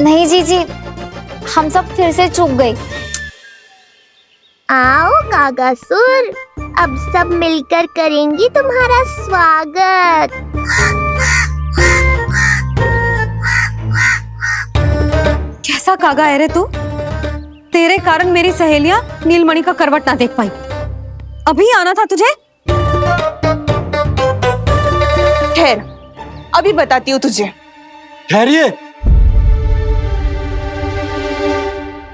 नहीं जीजी, हम सब फिर से चूक गए। आओ कागासुर, अब सब मिलकर करेंगी तुम्हारा स्वागत। कैसा कागा है रे तू? तेरे कारण मेरी सहेलियां नीलमणि का करवट ना देख पाई। अभी आना था तुझे। ठहर, अभी बताती हूँ तुझे। ठहरिए,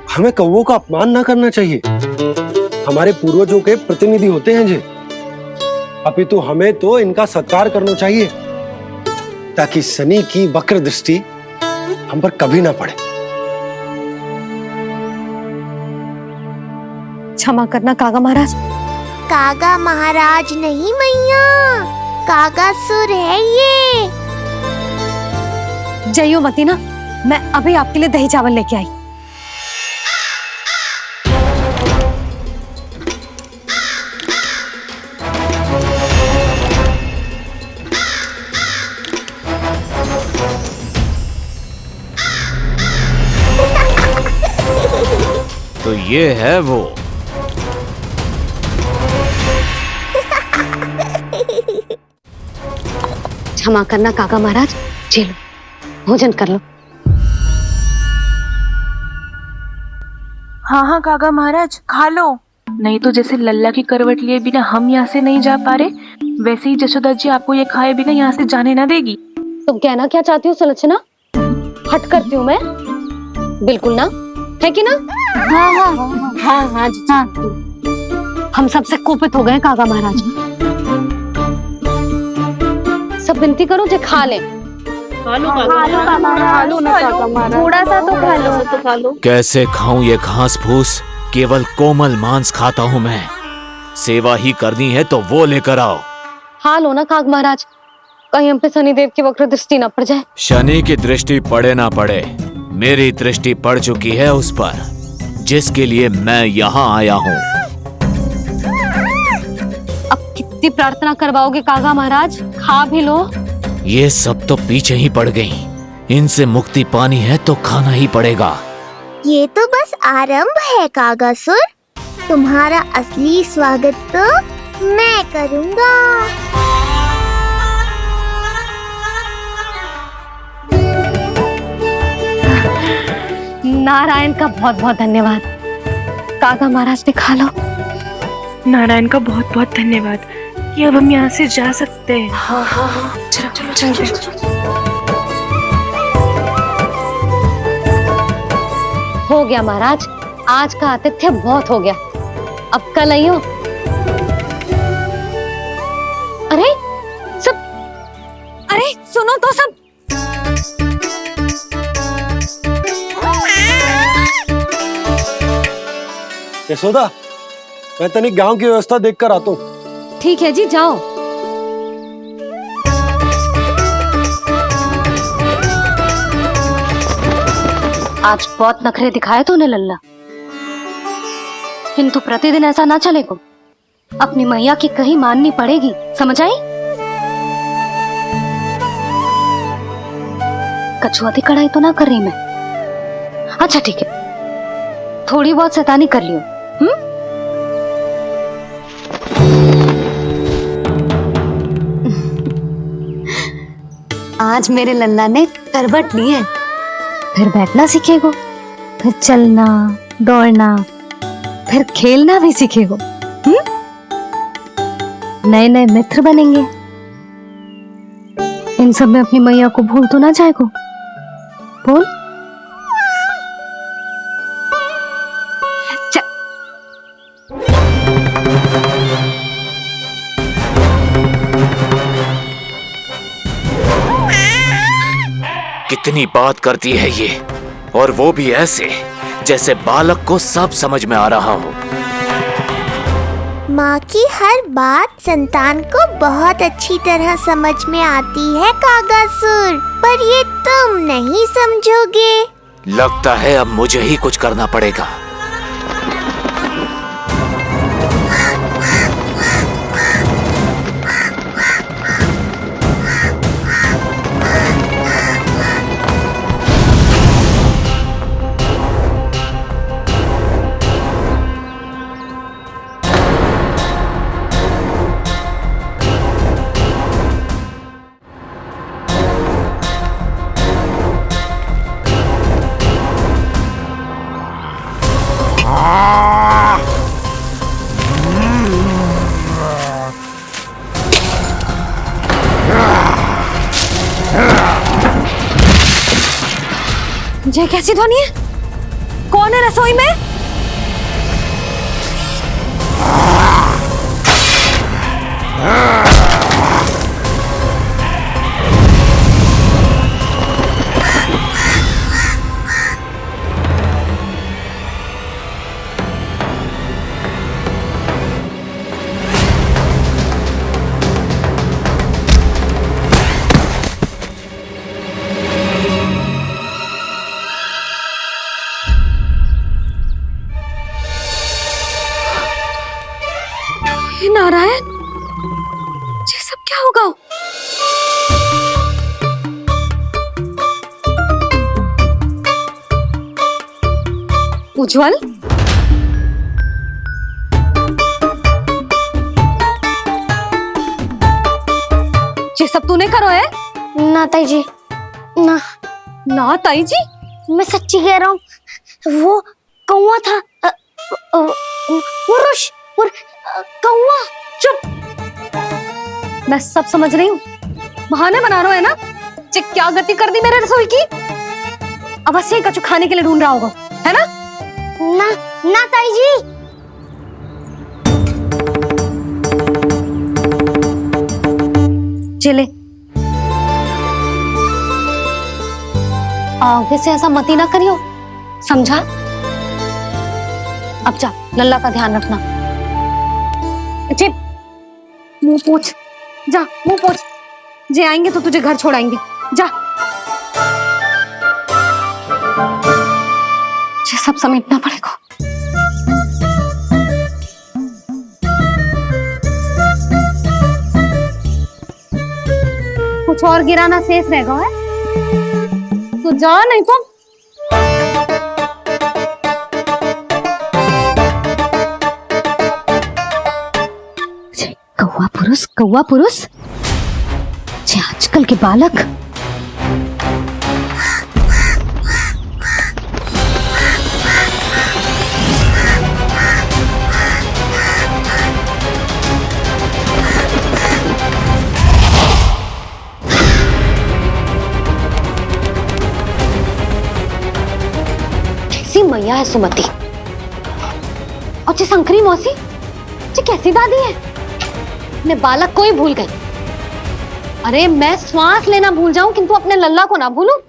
हमें कौवों का अपमान ना करना चाहिए। हमारे पूर्वजों के प्रतिनिधि होते हैं जी। अपितु हमें तो इनका सत्कार करना चाहिए ताकि शनि की वक्र दृष्टि हम पर कभी ना पड़े। क्षमा करना कागा महाराज। कागा महाराज नहीं मैया, कागासुर है ये। जइयो मती ना, मैं अभी आपके लिए दही चावल लेके आई। तो ये है वो। क्षमा करना काका महाराज, चलो भोजन कर लो। हाँ हाँ काका महाराज, खा लो। नहीं तो जैसे लल्ला की करवट लिए बिना हम यहाँ से नहीं जा पा रहे, वैसे ही जशोदा जी आपको ये खाए बिना यहाँ से जाने ना देगी। तुम कहना क्या चाहती हो सुलोचना? हट करती हूँ मैं? बिल्कुल ना, है कि ना? हाँ हाँ हाँ हाँ हाँ, हाँ। हम सबसे कोपित हो गए काका महाराज। सब विनती करो जे खा ले। थोड़ा सा तो खा लो। कैसे खाऊं ये घास फूस? केवल कोमल मांस खाता हूं मैं। सेवा ही करनी है तो वो लेकर आओ। खा लो ना काग महाराज, कहीं हम पे शनिदेव की वक्र दृष्टि ना पड़ जाए। शनि की दृष्टि पड़े ना पड़े, मेरी दृष्टि पड़ चुकी है उस पर, जिसके लिए मैं यहाँ आया हूँ। अब कितनी प्रार्थना करवाओगे कागा महाराज? खा भी लो। ये सब तो पीछे ही पड़ गई, इनसे मुक्ति पानी है तो खाना ही पड़ेगा। ये तो बस आरंभ है कागासुर, तुम्हारा असली स्वागत तो मैं करूँगा। नारायण का बहुत बहुत धन्यवाद। काका महाराज ने खा लो। नारायण का बहुत बहुत धन्यवाद कि अब हम यहाँ से जा सकते हैं। चलो चलो चलो। हो गया महाराज, आज का आतिथ्य बहुत हो गया, अब कल आइयो। अरे सब, अरे सुनो तो सब। यशोदा, मैं तनिक गांव की व्यवस्था देखकर आता हूँ। ठीक है जी, जाओ। आज बहुत नखरे दिखाए तूने लल्ला, किंतु प्रतिदिन ऐसा ना चलेगा। अपनी मैया की कहीं माननी पड़ेगी, समझ आई? कछुआती कढ़ाई तो ना कर रही मैं। अच्छा ठीक है, थोड़ी बहुत शैतानी कर लियो। आज मेरे लल्ला ने करवट ली है, फिर बैठना सीखेगो, फिर चलना दौड़ना, फिर खेलना भी सीखेगो। नए नए मित्र बनेंगे। इन सब में अपनी मैया को भूल तो ना जाएगो। बोल। कितनी बात करती है ये, और वो भी ऐसे जैसे बालक को सब समझ में आ रहा हो। माँ की हर बात संतान को बहुत अच्छी तरह समझ में आती है कागासुर, पर ये तुम नहीं समझोगे। लगता है अब मुझे ही कुछ करना पड़ेगा। ये कैसी ध्वनि है? कौन है रसोई में? नारायण, ये सब क्या होगा? उज्जवल, ये सब तूने करो है? ना ताई जी, ना ना ताई जी, मैं सच्ची कह रहा हूँ। वो कौवा था, पुरुष कौवा। चुप! मैं सब समझ रही हूँ, बहाने बना रहा है ना? क्या गति कर दी मेरे रसोई की? अब बस यही कछु खाने के लिए ढूंढ रहा होगा, है ना? ना ना ताई जी। चले, आगे से ऐसा मती ना करियो, समझा? अब जा, लल्ला का ध्यान रखना। चिप, मुंह पोछ, जा मुंह पोछ। जे आएंगे तो तुझे घर छोड़ाएंगे, जा। ये सब समेटना पड़ेगा। कुछ और गिराना शेष रहेगा है? तो जा, नहीं तो कौवा पुरुष जे आजकल के बालक। कैसी मैया है सुमति, और जी शंकरी मौसी जी कैसी दादी है। अपने बालक को ही भूल गई। अरे मैं श्वास लेना भूल जाऊं किंतु अपने लल्ला को ना भूलूं।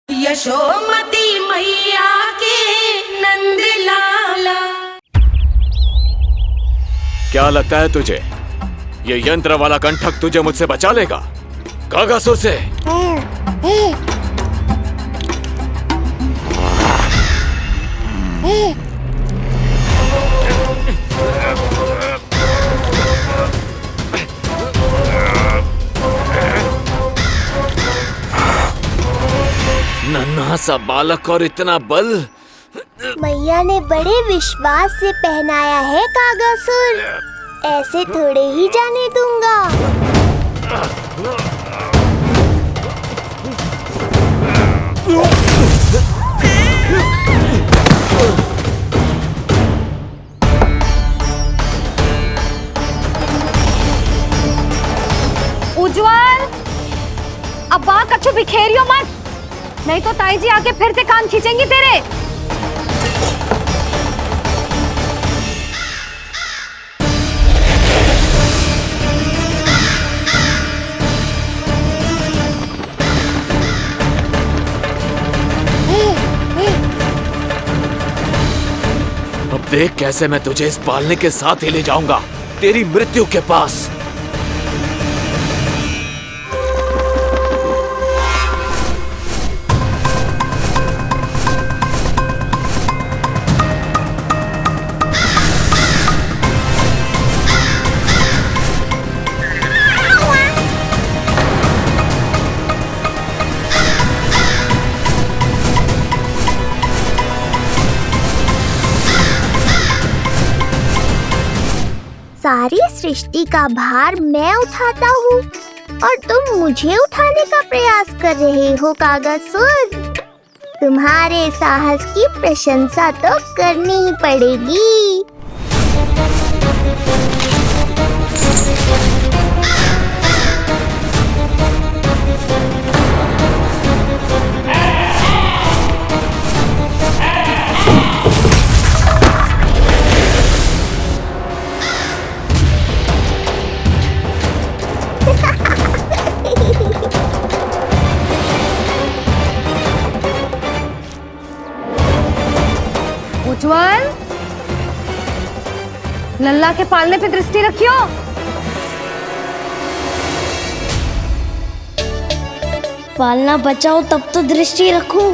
यशोमती मैया के नंद लाला। क्या लगता है तुझे ये यंत्र वाला कंठक तुझे मुझसे बचा लेगा? कागासुर से नन्हा सा बालक और इतना बल। मैया ने बड़े विश्वास से पहनाया है कागासुर, ऐसे थोड़े ही जाने दूंगा। उज्जवल, अब बात कछु बिखेरियो मत, नहीं तो ताई जी आके फिर से कान खींचेंगी तेरे। अब देख कैसे मैं तुझे इस पालने के साथ ही ले जाऊंगा तेरी मृत्यु के पास। सारी सृष्टि का भार मैं उठाता हूँ और तुम मुझे उठाने का प्रयास कर रहे हो कागासुर। तुम्हारे साहस की प्रशंसा तो करनी ही पड़ेगी। उज्जवल, लल्ला के पालने पे दृष्टि रखियो। पालना बचाओ तब तो दृष्टि रखूं।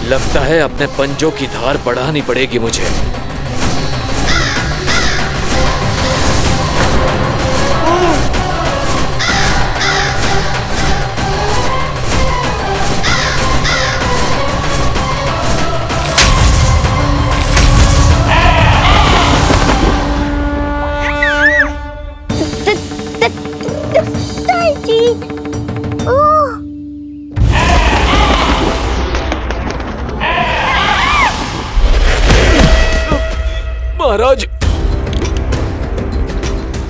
लगता है अपने पंजों की धार बढ़ानी पड़ेगी मुझे। महाराज,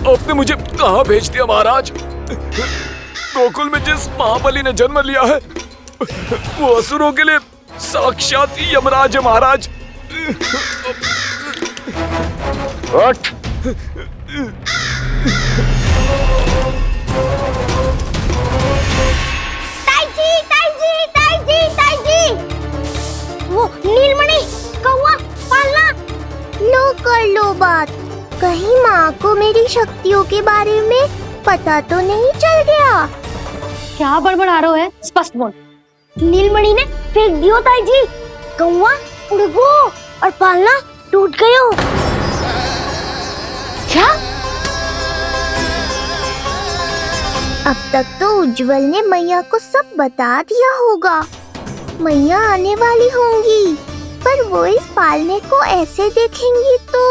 आपने मुझे कहाँ भेज दिया महाराज? गोकुल में जिस महाबली ने जन्म लिया है वो असुरों के लिए साक्षात यमराज है महाराज। उठ। वो नीलमणि, कौवा, पालना। लो कर लो बात। कहीं माँ को मेरी शक्तियों के बारे में पता तो नहीं चल गया? क्या बड़बड़ा रहे हो है? स्पष्ट बोल। नीलमणि ने फेंक दियो ताई जी। कौवा उड़ गयो और पालना टूट गयो। क्या? अब तक तो उज्जवल ने मैया को सब बता दिया होगा। मैया आने वाली होंगी, पर वो इस पालने को ऐसे देखेंगी तो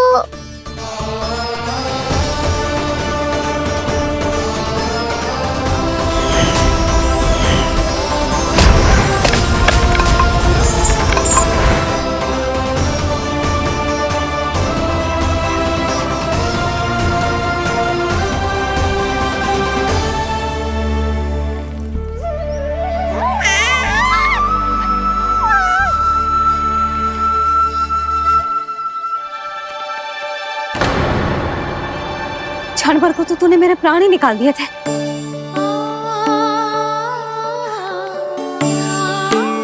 क्षण भर को तो तूने मेरे प्राण ही निकाल दिए थे,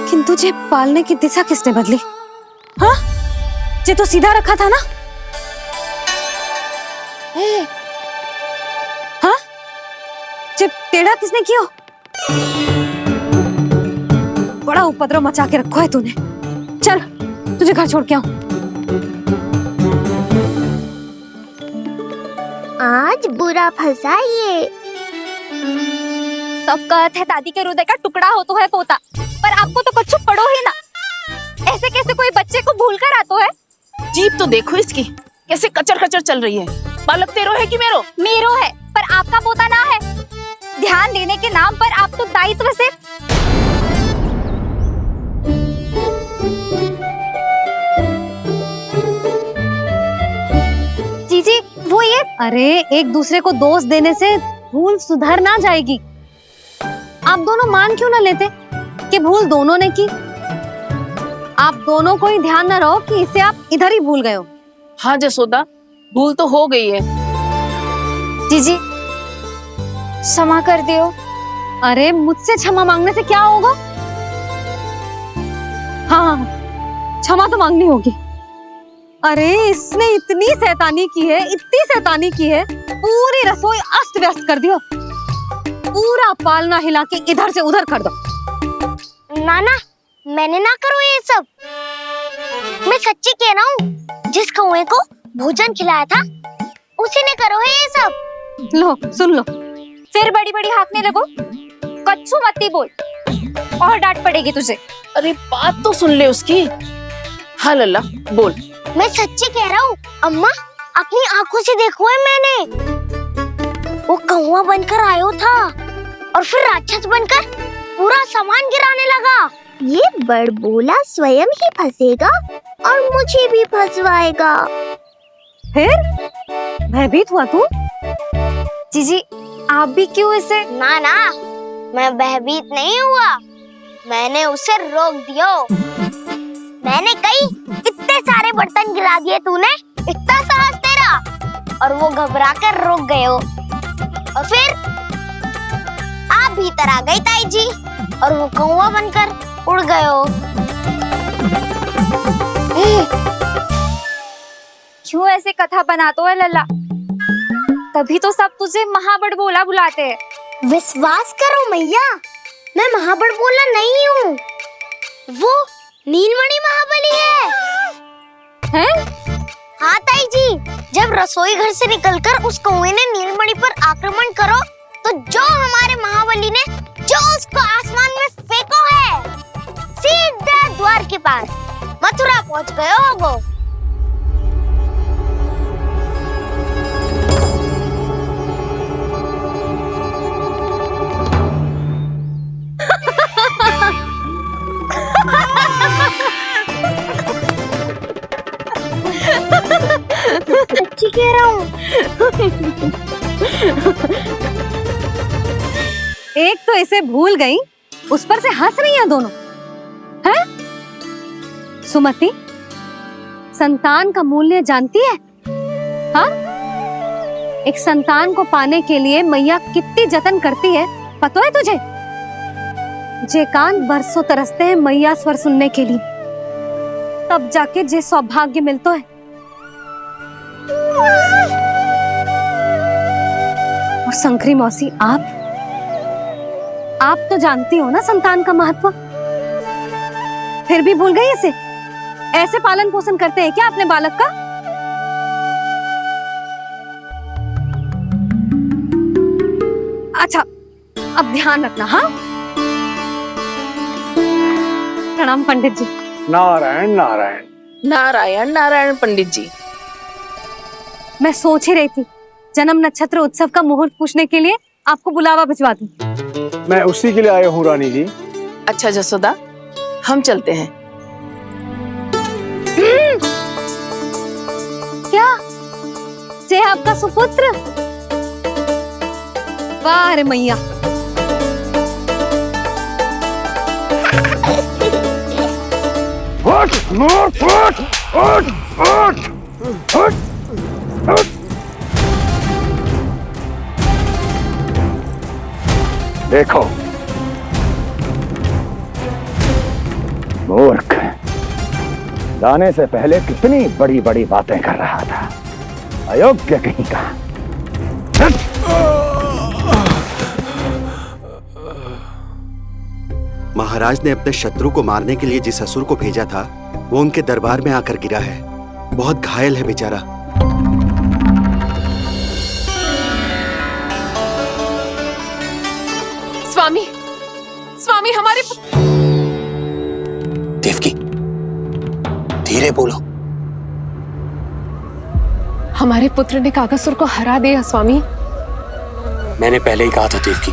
किंतु जे पालने की दिशा किसने बदली? हाँ, जे तो सीधा रखा था ना? हाँ, जे टेढ़ा किसने किया? बड़ा उपद्रव मचा के रखो है तूने। चल, तुझे घर छोड़ के आऊं। आज बुरा फंसा ये। सब कहत है दादी के हृदय का टुकड़ा हो तो है पोता, पर आपको तो कुछ पड़ो ही ना। ऐसे कैसे कोई बच्चे को भूल कर आतो है? जीप तो देखो इसकी, कैसे कचर कचर चल रही है। बालक तेरो है कि मेरो? मेरो है, पर आपका पोता ना है। ध्यान देने के नाम पर आप तो दायित्व से जीजी वो ये। अरे एक दूसरे को दोष देने से भूल सुधर ना जाएगी। आप दोनों मान क्यों ना लेते कि भूल दोनों ने की? आप दोनों को ही ध्यान न रहो कि इसे आप इधर ही भूल गए हो। हाँ जसोदा, भूल तो हो गई है। जीजी क्षमा कर दियो। अरे मुझसे क्षमा मांगने से क्या होगा? हाँ, क्षमा तो मांगनी होगी। अरे इसने इतनी शैतानी की है, इतनी शैतानी की है, पूरी रसोई अस्त व्यस्त कर दियो। पूरा पालना हिला के इधर से उधर कर दो। नाना, मैंने ना करो ये सब। मैं सच्ची कह रहा हूँ, जिस कौवे को भोजन खिलाया था उसी ने करो है ये सब। लो सुन लो। फिर बड़ी बड़ी हाकने लगो। कच्छू मत बोल। और डांट पड़ेगी तुझे। अरे बात तो सुन ले उसकी। हाँ लल्ला बोल। मैं सच्ची कह रहा हूँ अम्मा, अपनी आंखों से देखो है मैंने। वो कौवा बनकर आयो था और फिर राक्षस बनकर पूरा सामान गिराने लगा। ये बड़बोला स्वयं ही फंसेगा और मुझे भी फंसवाएगा। फिर भयभीत हुआ तू? जीजी आप भी क्यों इसे? ना ना, मैं भयभीत नहीं हुआ, मैंने उसे रोक दिया। मैंने कही इतने सारे बर्तन गिरा दिए तूने, इतना साहस तेरा, और वो घबरा कर रुक गए हो। और फिर आप भीतर आ गई ताई जी और वो कौवा बनकर उड़ गए हो। क्यों ऐसे कथा बनाते हो लल्ला? तभी तो सब तुझे महाबड़बोला बुलाते हैं। विश्वास करो मैया, मैं महाबड़बोला नहीं हूँ, वो नीलमणि महाबली है। हैं? हाँ ताई जी, जब रसोई घर से निकलकर उस कौवे ने नीलमणि पर आक्रमण करो तो जो हमारे महाबली ने जो उसको आसमान में फेंको है, सीधा द्वार के पास मथुरा पहुंच गए होगो। सच्ची कह रहा हूँ। एक तो इसे भूल गई, उस पर से हंस रही हैं दोनों। हैं? सुमति, संतान का मूल्य जानती है? हाँ? एक संतान को पाने के लिए मैया कितनी जतन करती है, पता है तुझे? जे कान बरसों तरसते हैं मैया स्वर सुनने के लिए, तब जाके जे सौभाग्य मिलता है। और शंकरी मौसी, आप तो जानती हो ना संतान का महत्व, फिर भी भूल गई इसे? ऐसे पालन पोषण करते हैं क्या अपने बालक का? अच्छा, अब ध्यान रखना। हाँ, प्रणाम पंडित जी। नारायण नारायण। नारायण नारायण पंडित जी। मैं सोच ही रही थी जन्म नक्षत्र उत्सव का मुहूर्त पूछने के लिए आपको बुलावा भिजवा दूं। मैं उसी के लिए आया हूँ रानी जी। अच्छा जसोदा, हम चलते हैं। क्या जे आपका सुपुत्र? वाह रे मैया। उठ, उठ, उठ, उठ, उठ, उठ, उठ। देखो मूर्ख, जाने से पहले कितनी बड़ी बड़ी बातें कर रहा था, अयोग्य कहीं का। महाराज ने अपने शत्रु को मारने के लिए जिस असुर को भेजा था वो उनके दरबार में आकर गिरा है, बहुत घायल है बेचारा। स्वामी, स्वामी हमारे देवकी, धीरे बोलो। हमारे पुत्र ने कागासुर को हरा दिया स्वामी। मैंने पहले ही कहा था देवकी,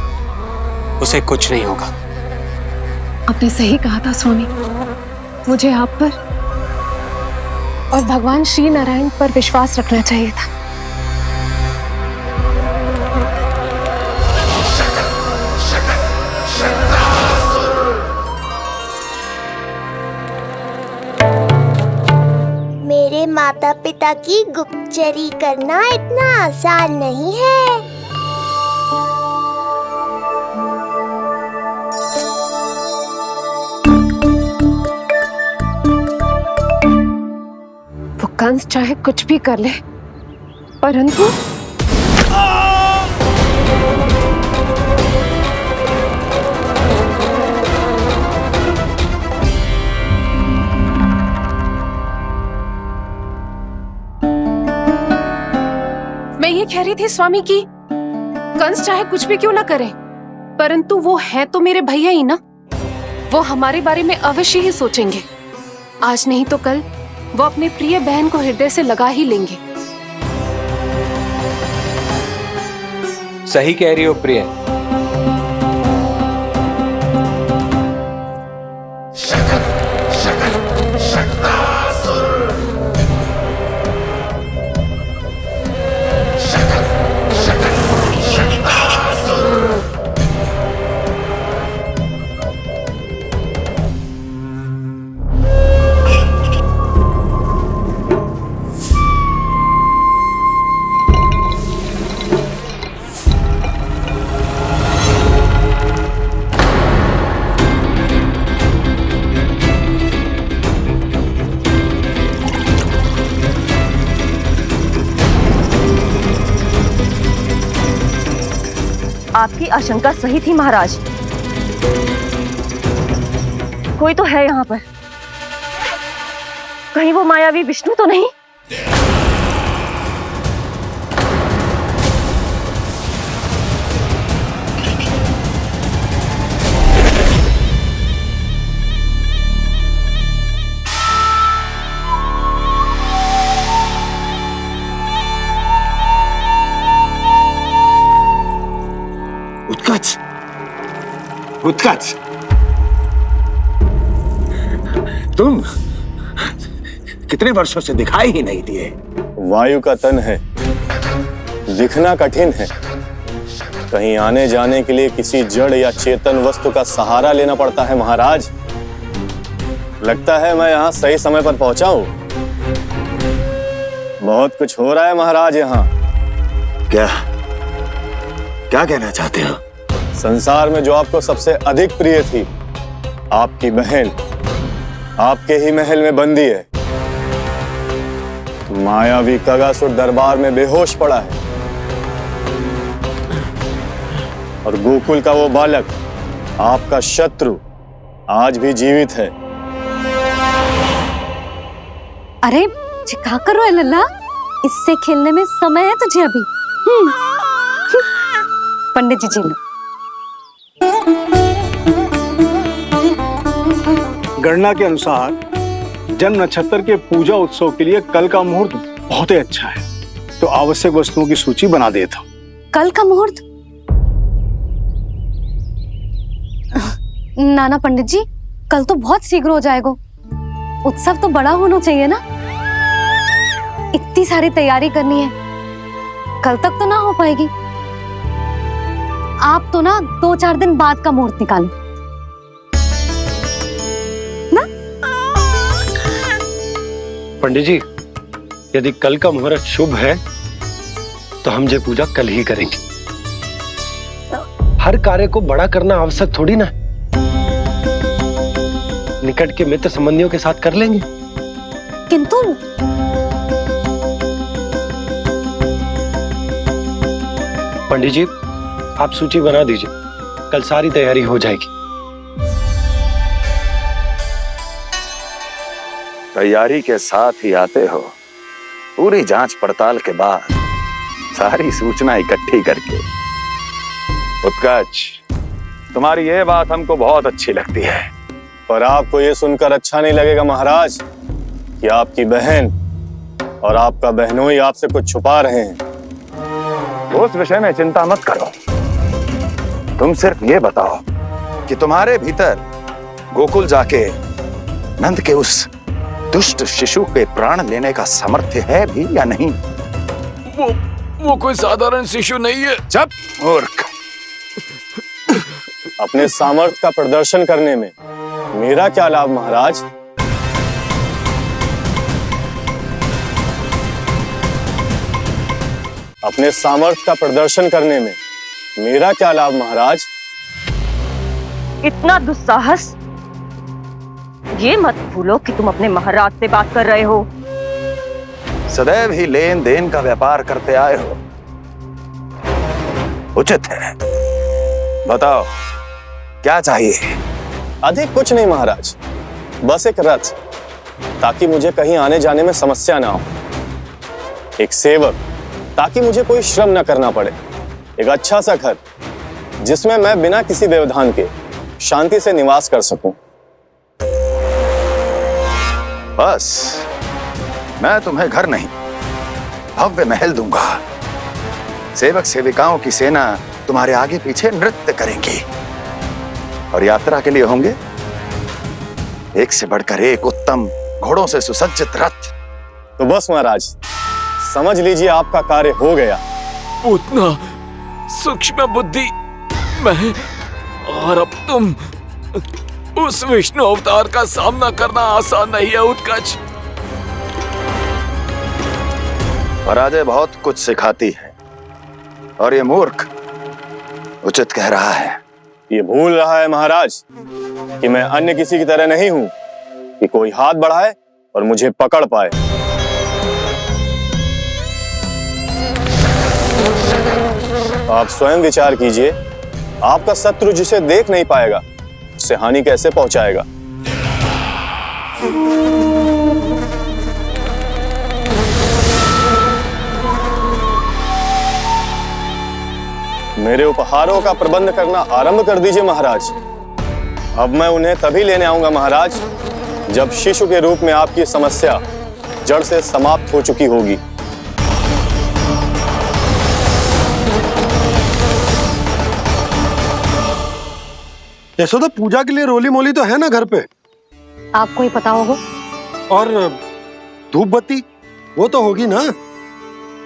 उसे कुछ नहीं होगा। आपने सही कहा था स्वामी, मुझे आप पर और भगवान श्री नारायण पर विश्वास रखना चाहिए था। मेरे माता पिता की गुप्तचरी करना इतना आसान नहीं है। वो कंस चाहे कुछ भी कर ले, परंतु मैं ये कह रही थी स्वामी कि कंस चाहे कुछ भी क्यों ना करे, परंतु वो है तो मेरे भैया ही ना। वो हमारे बारे में अवश्य ही सोचेंगे। आज नहीं तो कल वो अपने प्रिय बहन को हृदय से लगा ही लेंगे। सही कह रही हो प्रिय। आपकी आशंका सही थी महाराज। कोई तो है यहाँ पर। कहीं वो मायावी विष्णु तो नहीं? उत्कच, उत्कच, तुम कितने वर्षों से दिखाई ही नहीं दिए। वायु का तन है, दिखना कठिन है। कहीं आने जाने के लिए किसी जड़ या चेतन वस्तु का सहारा लेना पड़ता है महाराज। लगता है मैं यहाँ सही समय पर पहुंचा हूँ। बहुत कुछ हो रहा है महाराज यहाँ। क्या क्या कहना चाहते हो? संसार में जो आपको सबसे अधिक प्रिय थी, आपकी बहन, आपके ही महल में बंदी है। मायावी कगासुर दरबार में बेहोश पड़ा है और गोकुल का वो बालक, आपका शत्रु, आज भी जीवित है। अरे क्या कर रहे हो लल्ला? इससे खेलने में समय है तुझे अभी। पंडित जी जी लो। गणना के अनुसार जन्म नक्षत्र के पूजा उत्सव के लिए कल का मुहूर्त बहुत ही अच्छा है, तो आवश्यक वस्तुओं की सूची बना देता हूँ। कल का मुहूर्त? नाना पंडित जी, कल तो बहुत शीघ्र हो जाएगा। उत्सव तो बड़ा होना चाहिए ना। इतनी सारी तैयारी करनी है, कल तक तो ना हो पाएगी। आप तो ना 2-4 दिन बाद का मुहूर्त निकालो ना। पंडित जी, यदि कल का मुहूर्त शुभ है तो हम ये पूजा कल ही करेंगे। हर कार्य को बड़ा करना आवश्यक थोड़ी ना। निकट के मित्र संबंधियों के साथ कर लेंगे। किंतु पंडित जी, आप सूची बना दीजिए, कल सारी तैयारी हो जाएगी। तैयारी के साथ ही आते हो, पूरी जांच पड़ताल के बाद सारी सूचना इकट्ठी करके। उत्कच, तुम्हारी ये बात हमको बहुत अच्छी लगती है। पर आपको ये सुनकर अच्छा नहीं लगेगा महाराज कि आपकी बहन और आपका बहनोई आपसे कुछ छुपा रहे हैं। उस विषय में चिंता मत करो। तुम सिर्फ ये बताओ कि तुम्हारे भीतर गोकुल जाके नंद के उस दुष्ट शिशु के प्राण लेने का सामर्थ्य है भी या नहीं? वो कोई साधारण शिशु नहीं है। चुप मूर्ख। अपने सामर्थ्य का प्रदर्शन करने में मेरा क्या लाभ महाराज? अपने सामर्थ्य का प्रदर्शन करने में मेरा क्या लाभ महाराज? इतना दुस्साहस? ये मत भूलो कि तुम अपने महाराज से बात कर रहे हो। सदैव ही लेन देन का व्यापार करते आए हो, उचित है। बताओ क्या चाहिए? अधिक कुछ नहीं महाराज, बस एक रथ, ताकि मुझे कहीं आने जाने में समस्या ना हो। एक सेवक, ताकि मुझे कोई श्रम न करना पड़े। एक अच्छा सा घर, जिसमें मैं बिना किसी व्यवधान के शांति से निवास कर सकूं। बस मैं तुम्हें घर नहीं भव्य महल दूंगा। सेवक सेविकाओं की सेना तुम्हारे आगे पीछे नृत्य करेंगी और यात्रा के लिए होंगे एक से बढ़कर एक उत्तम घोड़ों से सुसज्जित रथ। तो बस महाराज, समझ लीजिए आपका कार्य हो गया। उतना सूक्ष्म बुद्धि मैं, और अब तुम, उस विष्णु अवतार का सामना करना आसान नहीं है उत्कच। पराजय बहुत कुछ सिखाती है और ये मूर्ख उचित कह रहा है। ये भूल रहा है महाराज कि मैं अन्य किसी की तरह नहीं हूं कि कोई हाथ बढ़ाए और मुझे पकड़ पाए। आप स्वयं विचार कीजिए, आपका शत्रु जिसे देख नहीं पाएगा उससे हानि कैसे पहुंचाएगा। मेरे उपहारों का प्रबंध करना आरंभ कर दीजिए महाराज। अब मैं उन्हें तभी लेने आऊंगा महाराज जब शिशु के रूप में आपकी समस्या जड़ से समाप्त हो चुकी होगी। यशोदा, पूजा के लिए रोली मोली तो है ना घर पे? आपको ही पता होगा। और धूप बत्ती वो तो होगी ना?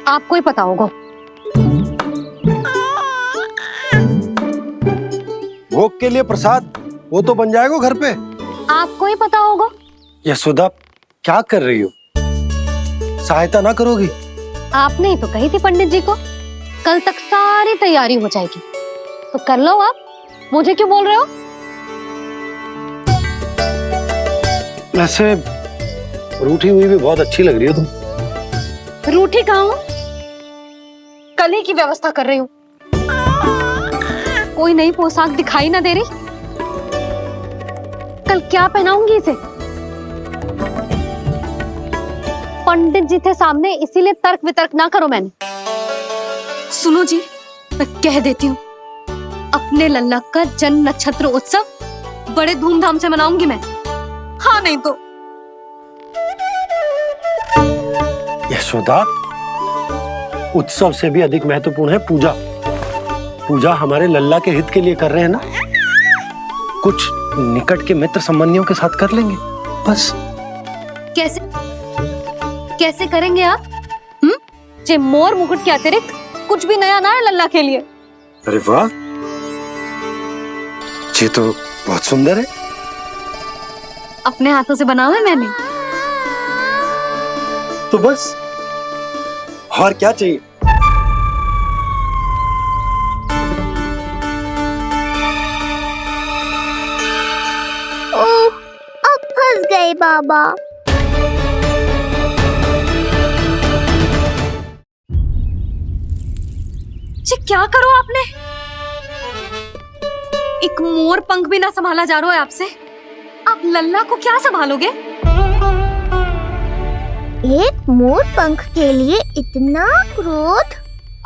आपको ही पता होगा। भोग के लिए प्रसाद वो तो बन जाएगा घर पे। आपको ही पता होगा। यशोदा, क्या कर रही हो? सहायता ना करोगी? आपने ही तो कही थी पंडित जी को कल तक सारी तैयारी हो जाएगी, तो कर लो आप। मुझे क्यों बोल रहे हो? वैसे रूठी हुई भी बहुत अच्छी लग रही हो तुम। रूठी कहाँ हूँ? कल ही की व्यवस्था कर रही हूँ। कोई नई पोशाक दिखाई ना दे रही? कल क्या पहनाऊंगी इसे? पंडित जी थे सामने, इसीलिए तर्क वितर्क ना करो। मैंने सुनो जी, मैं कह देती हूँ, अपने लल्ला का जन्म नक्षत्र उत्सव बड़े धूमधाम से मनाऊंगी मैं। हाँ नहीं तो। यशोदा, उत्सव से भी अधिक महत्वपूर्ण है पूजा। पूजा हमारे लल्ला के हित के लिए कर रहे हैं ना। कुछ निकट के मित्र संबंधियों के साथ कर लेंगे बस। कैसे कैसे करेंगे आप? जे मोर मुकुट के अतिरिक्त कुछ भी नया ना है लल्ला के लिए। अरे वाह, ये तो बहुत सुंदर है। अपने हाथों से बनाया है मैंने। तो बस और क्या चाहिए? ओह, अब फंस गए बाबा। जी क्या करो आपने? एक मोर पंख भी ना संभाला जा रहा है आपसे। आप लल्ला को क्या संभालोगे? एक मोर पंख के लिए इतना क्रोध?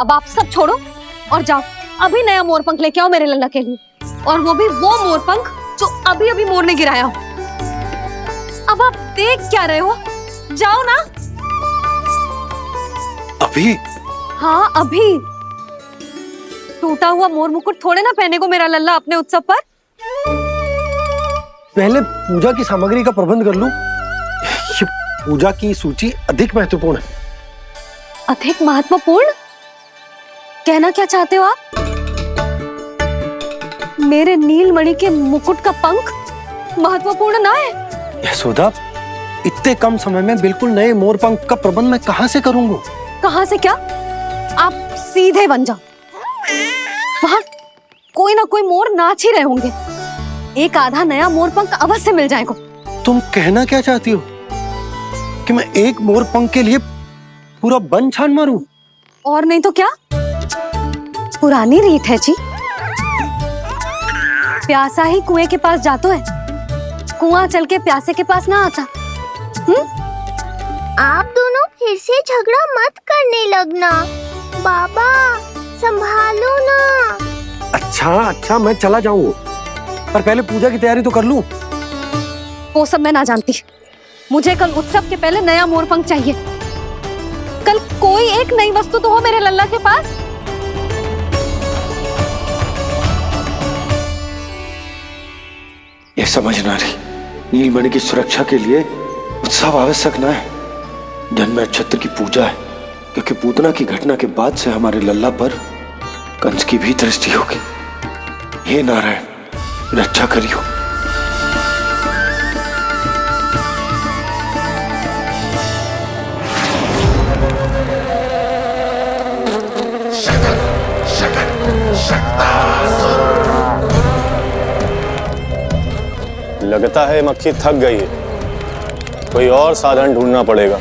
अब आप सब छोड़ो और जाओ, अभी नया मोर पंख लेके आओ मेरे लल्ला के लिए, और वो भी वो मोर पंख जो अभी अभी मोर ने गिराया हो। अब आप देख क्या रहे हो? जाओ ना। अभी? हाँ अभी। टूटा हुआ मोर मुकुट थोड़े ना पहने को मेरा लल्ला अपने उत्सव पर। पहले पूजा की सामग्री का प्रबंध कर लूं। ये पूजा की सूची अधिक महत्वपूर्ण है। अधिक महत्वपूर्ण? कहना क्या चाहते हो आप? मेरे नीलमणि के मुकुट का पंख महत्वपूर्ण ना है? यशोदा, इतने कम समय में बिल्कुल नए मोर पंख का प्रबंध मैं कहां से करूंगा? कहां से क्या? आप सीधे बन जाओ। वहां कोई ना कोई मोर नाच ही रहे होंगे। एक आधा नया मोर पंख अवश्य मिल जाएगा। तुम कहना क्या चाहती हो कि मैं एक मोर पंख के लिए पूरा वन छान मारूं? और नहीं तो क्या, पुरानी रीत है जी। प्यासा ही कुएं के पास जातो है, कुआं चल के प्यासे के पास ना आता। आप दोनों फिर से झगड़ा मत करने लगना। बाबा संभालो ना। अच्छा मैं चला जाऊंगा, पर पहले पूजा की तैयारी तो कर लूं। वो सब मैं ना जानती। मुझे कल उत्सव के पहले नया मोरपंख चाहिए। कल कोई एक नई वस्तु तो हो मेरे लल्ला के पास। ये समझ ना रही, नीलमणि की सुरक्षा के लिए उत्सव आवश्यक ना है, जन्म नक्षत्र की पूजा है, क्योंकि पूतना की घटना के बाद से हमारे लल्ला पर कंस की भी दृष्टि होगी। हे नारायण, रक्षा करियो। लगता है मक्खी थक गई है, कोई और साधन ढूंढना पड़ेगा।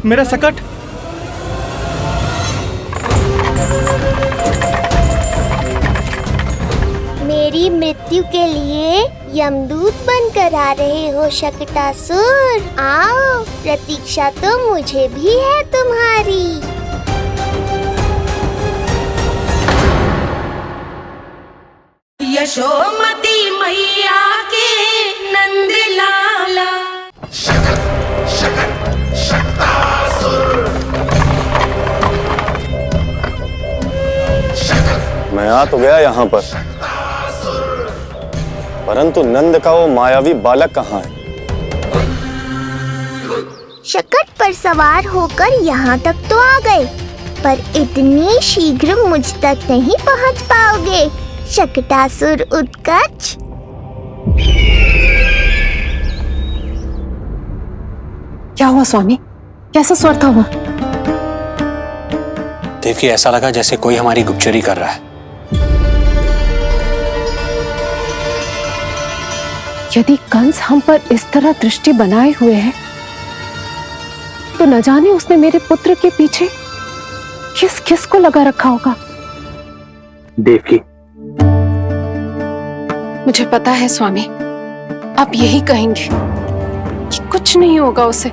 मेरा सकट। मेरी मृत्यु के लिए यमदूत बनकर आ रहे हो शकटासुर? आओ, प्रतीक्षा तो मुझे भी है तुम्हारी। यशोमती मैया के नंद लाला। मैं आ तो गया यहाँ पर, परंतु नंद का वो मायावी बालक कहाँ है? शकट पर सवार होकर यहाँ तक तो आ गए, पर इतनी शीघ्र मुझ तक नहीं पहुँच पाओगे शकटासुर उत्कच। क्या हुआ स्वामी, कैसा स्वर था वो? देवकी, ऐसा लगा जैसे कोई हमारी गुप्तचरी कर रहा है। यदि कंस हम पर इस तरह दृष्टि बनाए हुए है, तो न जाने उसने मेरे पुत्र के पीछे किस किस को लगा रखा होगा। देवकी, मुझे पता है स्वामी, आप यही कहेंगे कि कुछ नहीं होगा उसे,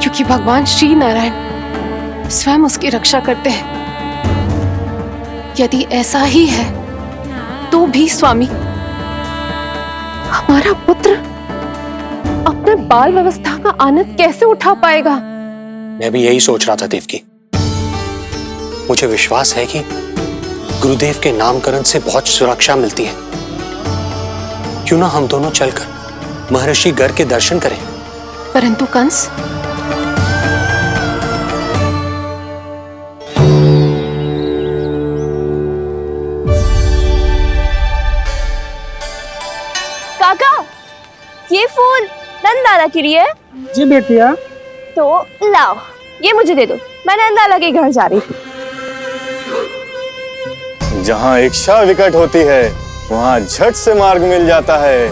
क्योंकि भगवान श्री नारायण स्वयं उसकी रक्षा करते हैं। यदि ऐसा ही है तो भी स्वामी, हमारा पुत्र अपने बाल व्यवस्था का आनंद कैसे उठा पाएगा? मैं भी यही सोच रहा था देवकी। मुझे विश्वास है कि गुरुदेव के नामकरण से बहुत सुरक्षा मिलती है। क्यों ना हम दोनों चलकर महर्षि गर्ग के दर्शन करें? परंतु कंस, काका, ये फूल नंदाला के लिए है? जी बेटिया। तो लाओ, ये मुझे दे दो, मैं नंदाला के घर जा रही थी। जहाँ इच्छा विकट होती है, वहाँ झट से मार्ग मिल जाता है।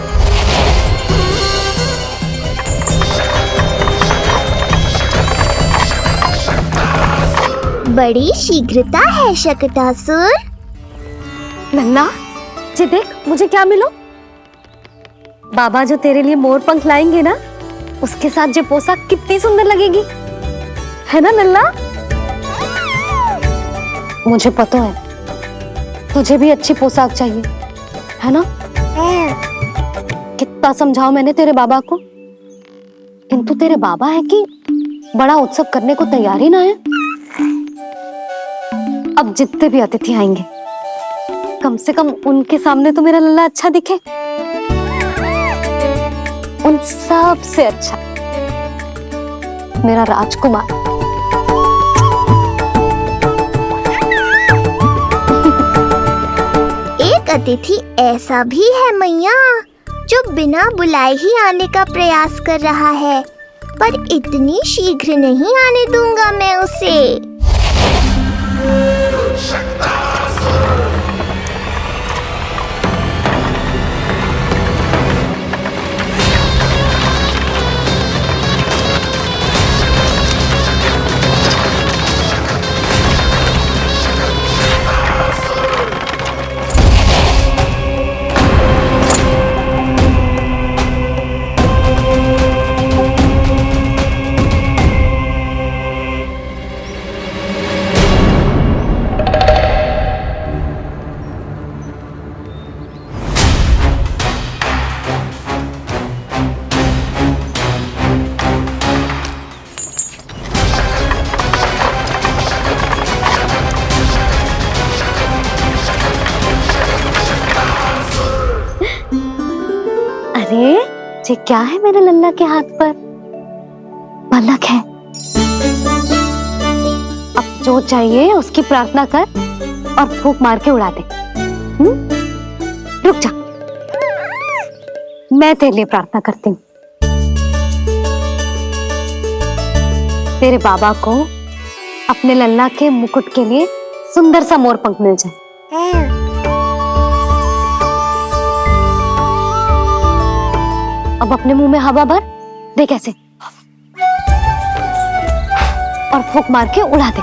बड़ी शीघ्रता है शकटासुर। नन्ना, जी देख मुझे क्या मिलो। बाबा जो तेरे लिए मोर पंख लाएंगे ना, उसके साथ जो पोशाक कितनी सुंदर लगेगी, है ना नन्ना? मुझे पता है तुझे भी अच्छी पोशाक चाहिए, है ना? कितना समझाओ मैंने तेरे बाबा को, किंतु तेरे बाबा है कि बड़ा उत्सव करने को तैयार ही ना है। अब जितने भी अतिथि आएंगे, कम से कम उनके सामने तो मेरा लल्ला अच्छा दिखे। उन सब से अच्छा मेरा राजकुमार। एक एक अतिथि ऐसा भी है मैया जो बिना बुलाए ही आने का प्रयास कर रहा है, पर इतनी शीघ्र नहीं आने दूंगा मैं उसे। अरे ये क्या है मेरे लल्ला के हाथ पर? पलक है। अब जो चाहिए उसकी प्रार्थना कर और फूंक मार के उड़ा दे। रुक जा, मैं तेरे लिए प्रार्थना करती हूँ। तेरे बाबा को अपने लल्ला के मुकुट के लिए सुंदर सा मोर पंख मिल जाए। अब अपने मुंह में हवा भर दे कैसे, और फूंक मार के उड़ा दे।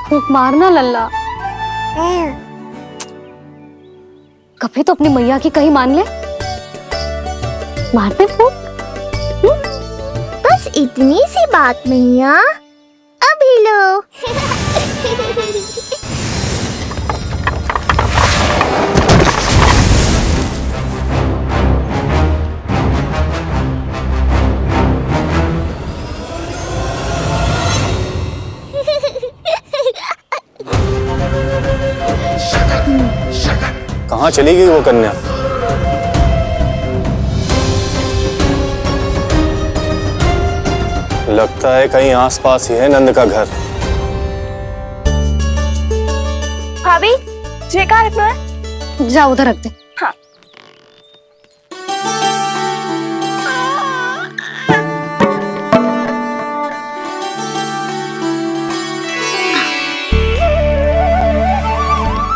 फूंक मारना लल्ला, कभी तो अपनी मैया की कहीं मान ले। मारते फूंक। बस इतनी सी बात मैया, अभी लो। कहाँ चली गई वो कन्या? लगता है कहीं आसपास ही है नंद का घर। भाभी ये कहाँ रखना है? जा उधर रख दे। हाँ।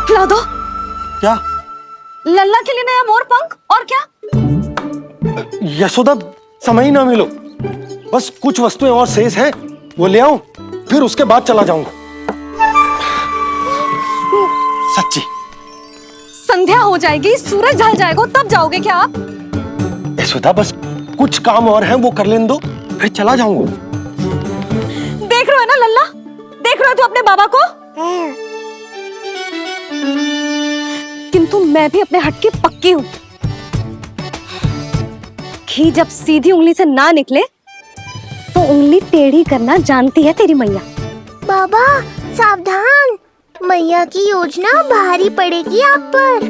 खिला दो। क्या? लल्ला के लिए नया मोर पंख। और क्या? यशोदा, समय ही ना मिलो, बस कुछ वस्तुएं और शेष हैं, वो ले आऊं, फिर उसके बाद चला जाऊंगा। सच्ची। संध्या हो जाएगी, सूरज ढल जाएगा, तब जाओगे क्या आप? यशोदा, बस कुछ काम और हैं, वो कर लेने दो, फिर चला जाऊंगा। देख रहे हो ना लल्ला, देख रहे हो तू अपने बाबा को? किंतु मैं भी अपने हट की पक्की हूँ। घी जब सीधी उंगली से ना निकले तो उंगली टेढ़ी करना जानती है तेरी मैया। बाबा सावधान, मैया की योजना भारी पड़ेगी आप पर।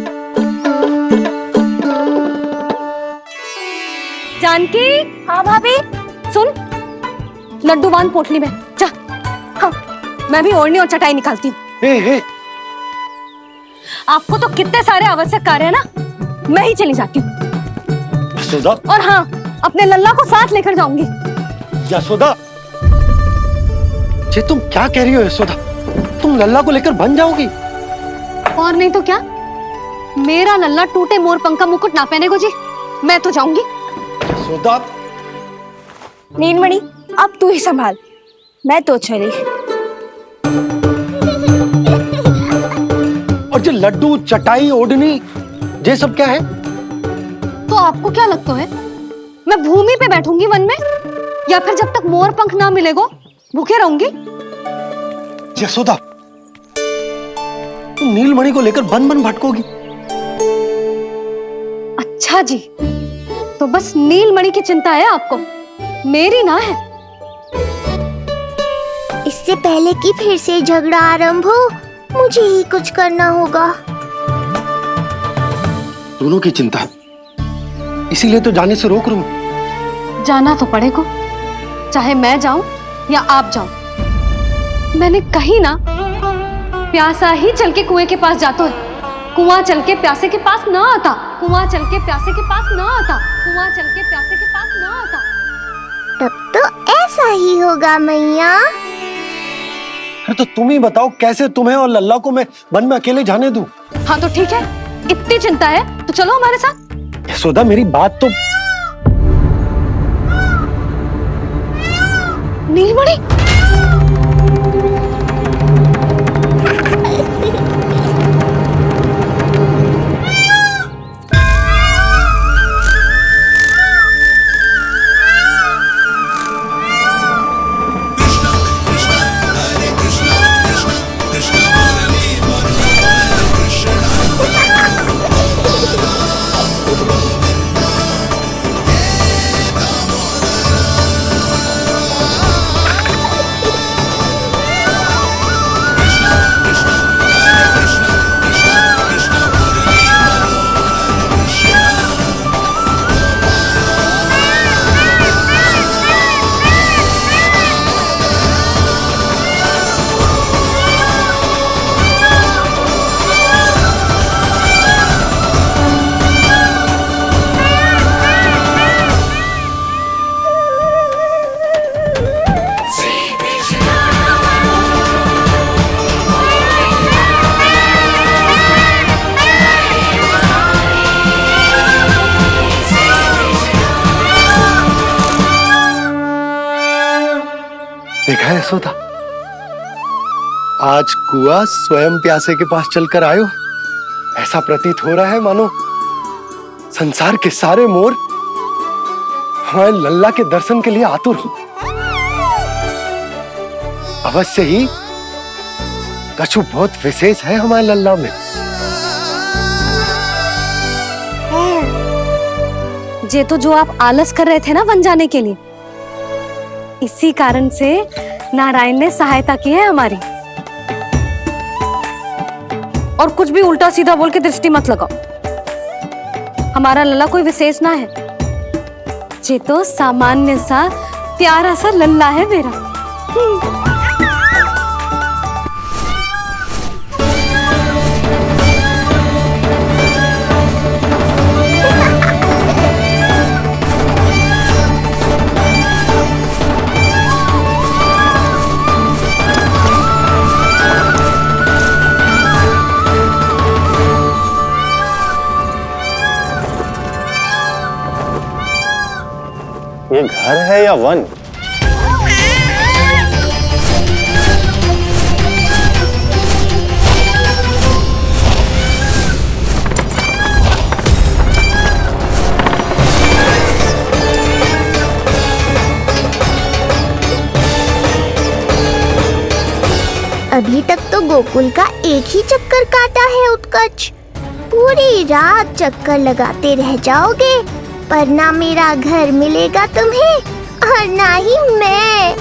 जानकी। हाँ भाभी। सुन, लड्डू बांध पोटली में, जा। हाँ, मैं भी ओढ़नी और चटाई निकालती हूँ। आपको तो कितने सारे आवश्यक कार्य है ना, मैं ही चली जाती हूँ। यशोदा। और हाँ, अपने लल्ला को साथ लेकर जाऊंगी। यशोदा, ये तुम क्या कह रही हो यशोदा? तुम लल्ला को लेकर बन जाओगी? और नहीं तो क्या, मेरा लल्ला टूटे मोर पंख का मुकुट ना पहने को जी, मैं तो जाऊंगी। यशोदा। नीलमणि, अब तू ही संभाल, मैं तो चली। और ये लड्डू, चटाई, ओढ़नी, ये सब क्या है? तो आपको क्या लगता है मैं भूमि पे बैठूंगी वन में, या फिर जब तक मोर पंख ना मिलेगो भूखे रहूंगी? यशोदा, तुम नीलमणि को लेकर बन बन भटकोगी। अच्छा जी, तो बस नीलमणि की चिंता है आपको, मेरी ना है। इससे पहले कि फिर से झगड़ा आरंभ हो, मुझे ही कुछ करना होगा। दोनों की चिंता है, इसीलिए तो जाने से रोक रहा हूं। जाना तो पड़ेगा, चाहे मैं जाऊं या आप जाओ। मैंने कहीं ना प्यासा ही चल के कुएं के पास जाता है, कुआं चल के प्यासे के पास ना आता, कुआं चल के प्यासे के पास ना आता, कुआं चल के प्यासे के पास ना आता। तब तो ऐसा ही होगा मैया। अरे तो तुम ही बताओ, कैसे तुम्हें और लल्ला को मैं वन में अकेले जाने दूं? हाँ तो ठीक है, इतनी चिंता है तो चलो हमारे साथ। यशोदा मेरी बात तो। नीलमणि, देखा है यशोदा, आज कुआं स्वयं प्यासे के पास चलकर आयो। ऐसा प्रतीत हो रहा है मानो संसार के सारे मोर हमारे लल्ला के दर्शन के लिए आतुर हो। अवश्य ही कछु बहुत विशेष है हमारे लल्ला में। ये तो जो आप आलस कर रहे थे ना वन जाने के लिए, इसी कारण से नारायण ने सहायता की है हमारी। और कुछ भी उल्टा सीधा बोल के दृष्टि मत लगाओ। हमारा लल्ला कोई विशेष ना है, ये तो सामान्य सा प्यारा सा लल्ला है मेरा। ये घर है या वन? अभी तक तो गोकुल का एक ही चक्कर काटा है उत्कर्ष। पूरी रात चक्कर लगाते रह जाओगे, पर ना मेरा घर मिलेगा तुम्हें और ना ही मैं।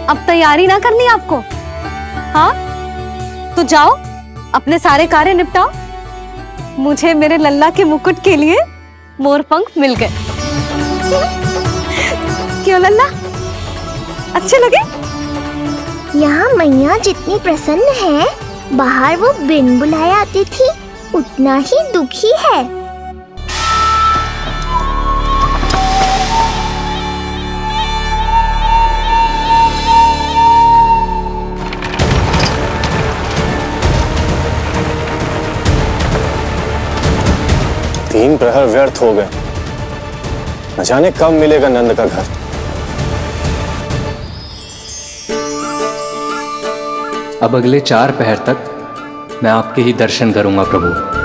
अब तैयारी ना करनी आपको? हाँ तो जाओ अपने सारे कार्य निपटाओ। मुझे मेरे लल्ला के मुकुट के लिए मोरपंख मिल गए। क्यों लल्ला, अच्छे लगे? यहाँ मैया जितनी प्रसन्न है, बाहर वो बिन बुलाए आती थी उतना ही दुखी है। तीन प्रहर व्यर्थ हो गए, न जाने कब मिलेगा नंद का घर। अब अगले 4 पहर तक मैं आपके ही दर्शन करूंगा प्रभु।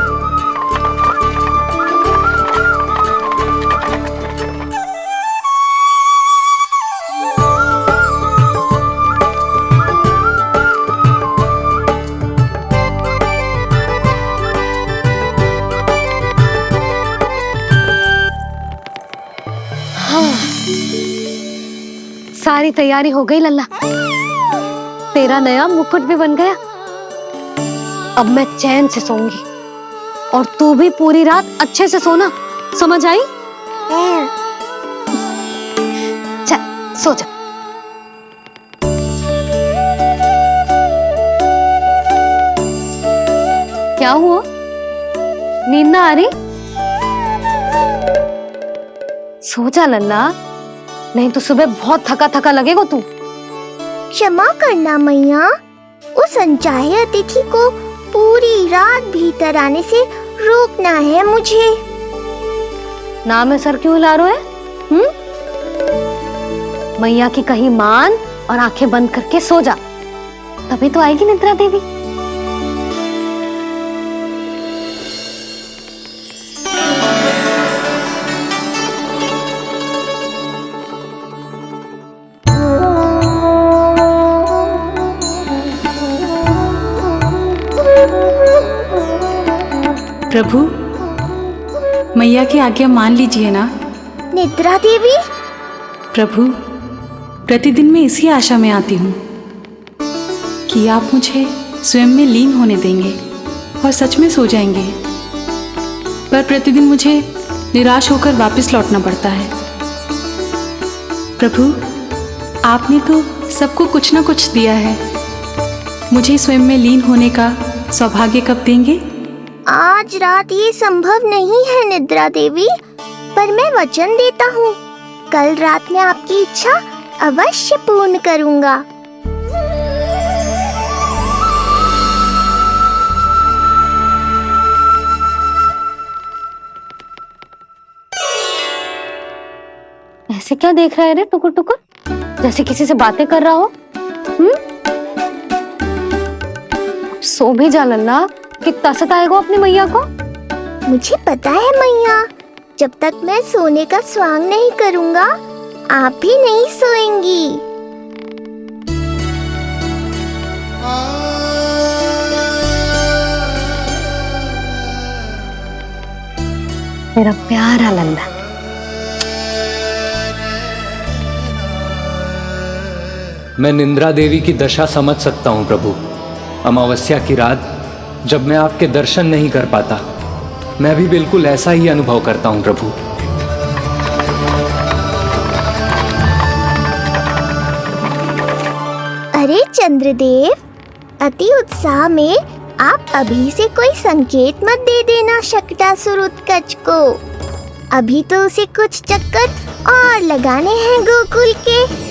सारी तैयारी हो गई लल्ला, तेरा नया मुकुट भी बन गया। अब मैं चैन से सोऊंगी और तू भी पूरी रात अच्छे से सोना, समझ आई? चल सो जा। क्या हुआ, नींद ना आ रही? सो जा लल्ला, नहीं तो सुबह बहुत थका थका लगेगा तू। क्षमा करना मैया, उस अनचाहे अतिथि को पूरी रात भीतर आने से रोकना है मुझे। ना में सर क्यों हिला रहे हैं? मैया की कहीं मान और आंखें बंद करके सो जा, तभी तो आएगी निद्रा देवी। प्रभु, मैया की आज्ञा मान लीजिए ना। निद्रा देवी? प्रभु, प्रतिदिन मैं इसी आशा में आती हूँ कि आप मुझे स्वयं में लीन होने देंगे और सच में सो जाएंगे, पर प्रतिदिन मुझे निराश होकर वापस लौटना पड़ता है। प्रभु, आपने तो सबको कुछ ना कुछ दिया है, मुझे स्वयं में लीन होने का सौभाग्य कब देंगे? आज रात ये संभव नहीं है निद्रा देवी, पर मैं वचन देता हूँ कल रात में आपकी इच्छा अवश्य पूर्ण करूँगा। ऐसे क्या देख रहा है रे टुकुर टुकुर, जैसे किसी से बातें कर रहा हो? सो भी जा लल्ला, कितना सताएगा अपनी मैया को। मुझे पता है मैया, जब तक मैं सोने का स्वांग नहीं करूँगा आप भी नहीं सोएंगी। मेरा प्यारा लल्ला। मैं निंद्रा देवी की दशा समझ सकता हूँ प्रभु। अमावस्या की रात जब मैं आपके दर्शन नहीं कर पाता, मैं भी बिल्कुल ऐसा ही अनुभव करता हूँ प्रभु। अरे चंद्रदेव, अति उत्साह में आप अभी से कोई संकेत मत दे देना शकटासुर उत्कच को। अभी तो उसे कुछ चक्कर और लगाने हैं गोकुल के।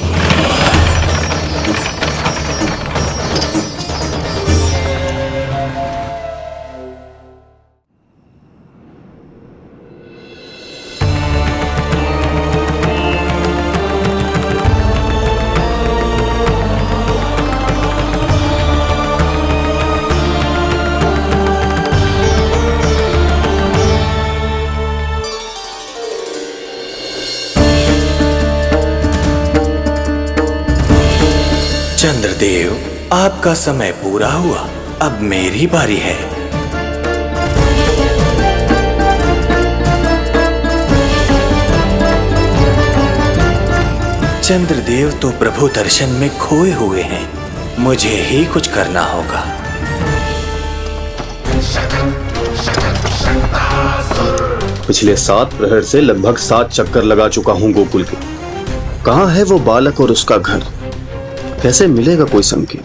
चंद्रदेव, आपका समय पूरा हुआ, अब मेरी बारी है। चंद्रदेव तो प्रभु दर्शन में खोए हुए हैं, मुझे ही कुछ करना होगा। पिछले 7 प्रहर से लगभग 7 चक्कर लगा चुका हूँ गोकुल के। कहाँ है वो बालक और उसका घर? कैसे मिलेगा कोई संकेत?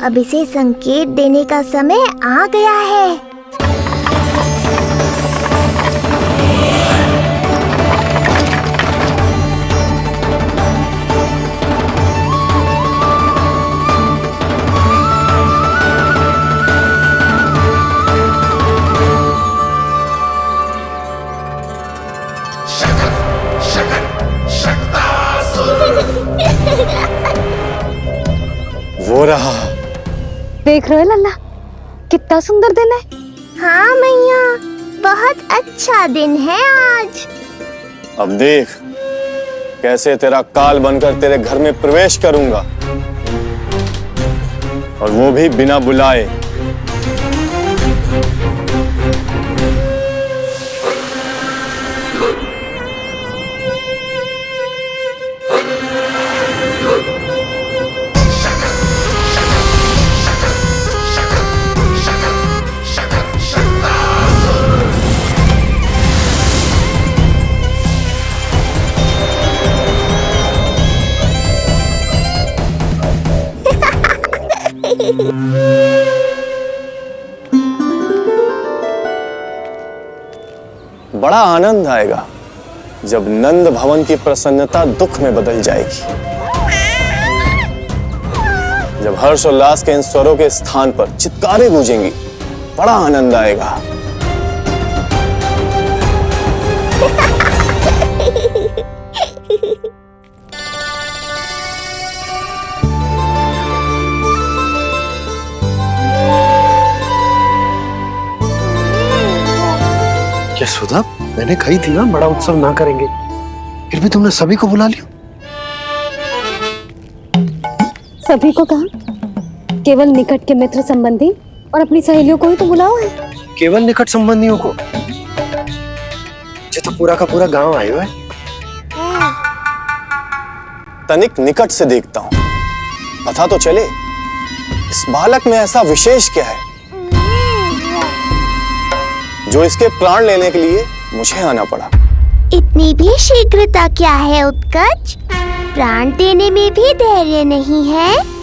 अब इसे संकेत देने का समय आ गया है। वो रहा। देख रहे हो लल्ला, कितना सुंदर दिन है। हाँ मैया, बहुत अच्छा दिन है आज। अब देख कैसे तेरा काल बनकर तेरे घर में प्रवेश करूंगा, और वो भी बिना बुलाए। बड़ा आनंद आएगा जब नंद भवन की प्रसन्नता दुख में बदल जाएगी। जब हर्षोल्लास के इन स्वरों के स्थान पर चित्कारें गूंजेंगी, बड़ा आनंद आएगा। यशोदा, मैंने कही थी ना बड़ा उत्सव ना करेंगे, फिर भी तुमने सभी को बुला लिया। सभी को कहा? केवल निकट के मित्र संबंधी और अपनी सहेलियों को ही तो बुलाओ है। केवल निकट संबंधियों को? ये तो पूरा का पूरा गांव आया है। तनिक निकट से देखता हूं, पता तो चले इस बालक में ऐसा विशेष क्या है जो इसके प्राण लेने के लिए मुझे आना पड़ा। इतनी भी शीघ्रता क्या है उत्कच? प्राण देने में भी धैर्य नहीं है।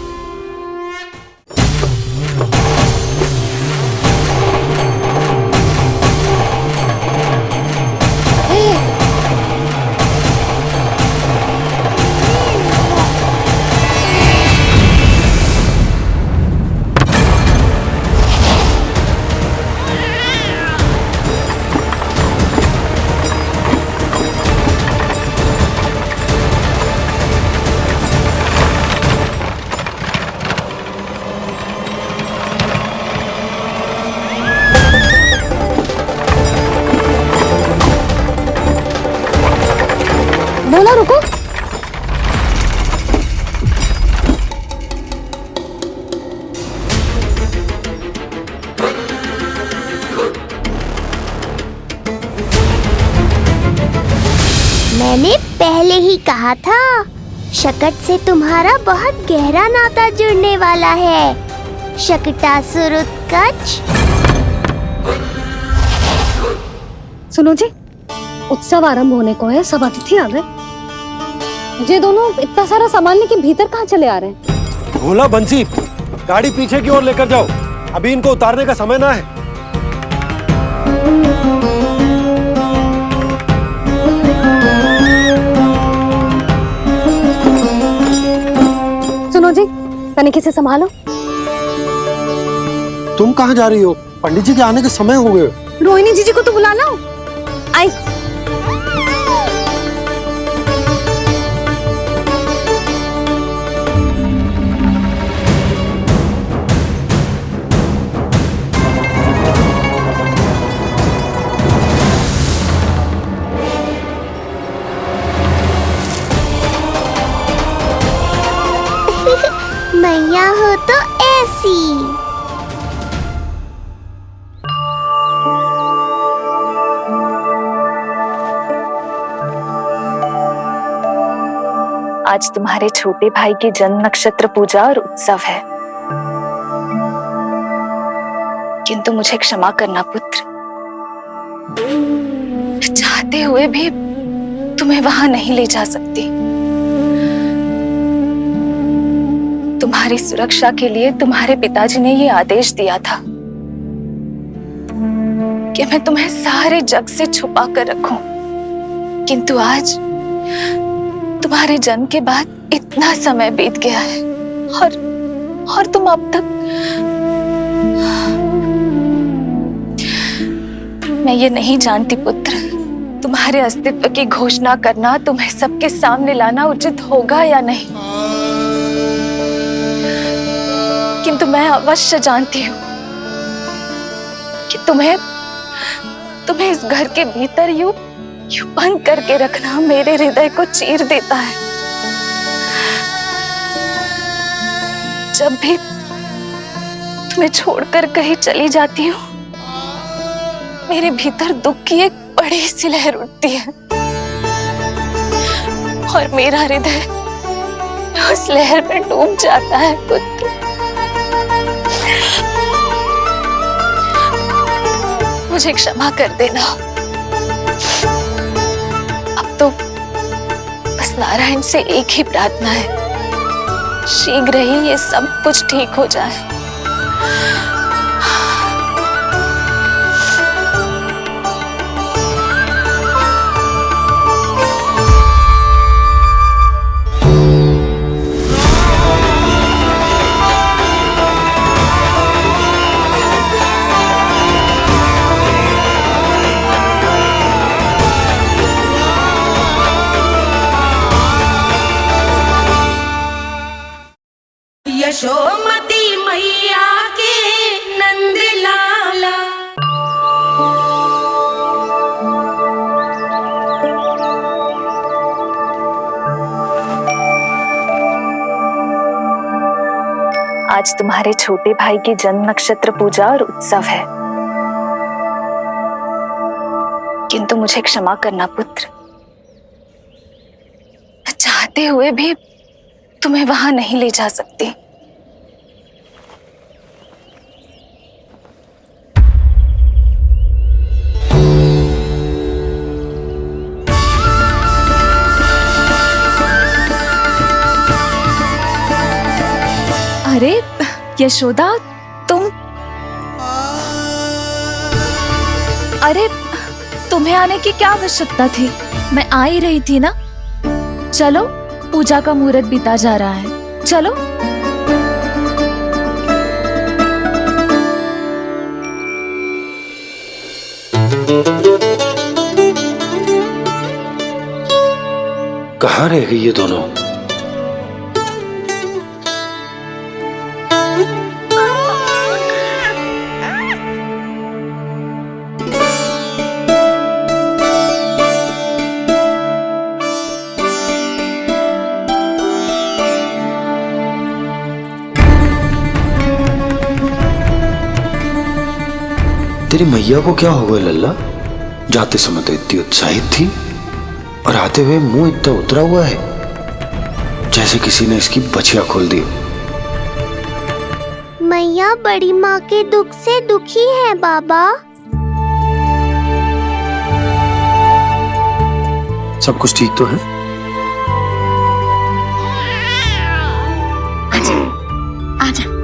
बोला रुको। मैंने पहले ही कहा था, शकट से तुम्हारा बहुत गहरा नाता जुड़ने वाला है। शकटासुर उत्कच। सुनो जी, उत्सव आरंभ होने को है, सब अतिथि आ गए। ये दोनों इतना सारा सामान लेके भीतर कहाँ चले आ रहे हैं? भोला, बंसी, गाड़ी पीछे की ओर लेकर जाओ, अभी इनको उतारने का समय ना है। सुनो जी, तनिके से संभालो। तुम कहाँ जा रही हो? पंडित जी के आने के समय हो गए। रोहिणी जीजी को तो बुला लो। आई। मैया हो तो ऐसी। आज तुम्हारे छोटे भाई की जन्म नक्षत्र पूजा और उत्सव है, किंतु मुझे क्षमा करना पुत्र, चाहते हुए भी तुम्हें वहां नहीं ले जा सकती। तुम्हारी सुरक्षा के लिए तुम्हारे पिताजी ने ये आदेश दिया था कि मैं तुम्हें सारे जग से छुपा कर रखूं, किंतु आज तुम्हारे जन्म के बाद इतना समय बीत गया है और तुम अब तक। मैं ये नहीं जानती पुत्र, तुम्हारे अस्तित्व की घोषणा करना, तुम्हें सबके सामने लाना उचित होगा या नहीं, किंतु मैं अवश्य जानती हूँ कि तुम्हें इस घर के भीतर यूं बंद करके रखना मेरे हृदय को चीर देता है। जब भी तुम्हें छोड़कर कहीं चली जाती हूँ, मेरे भीतर दुख की एक बड़ी सी लहर उठती है और मेरा हृदय उस लहर में डूब जाता है पुत्र। मुझे क्षमा कर देना। अब तो बस नारायण से एक ही प्रार्थना है, शीघ्र ही ये सब कुछ ठीक हो जाए। आज तुम्हारे छोटे भाई की जन्म नक्षत्र पूजा और उत्सव है, किंतु मुझे क्षमा करना पुत्र, चाहते हुए भी तुम्हें वहां नहीं ले जा सकती। अरे यशोदा, अरे तुम्हें आने की क्या आवश्यकता थी? मैं आ ही रही थी ना। चलो, पूजा का मुहूर्त बीता जा रहा है, चलो। कहाँ रह गई ये दोनों? तेरी मैया को क्या हो गया लल्ला? जाते समय तो इतनी उत्साहित थी और आते हुए मुंह इतना उतरा हुआ है जैसे किसी ने इसकी बछिया खोल दी। मैया बड़ी माँ के दुख से दुखी है बाबा। सब कुछ ठीक तो है? आजा।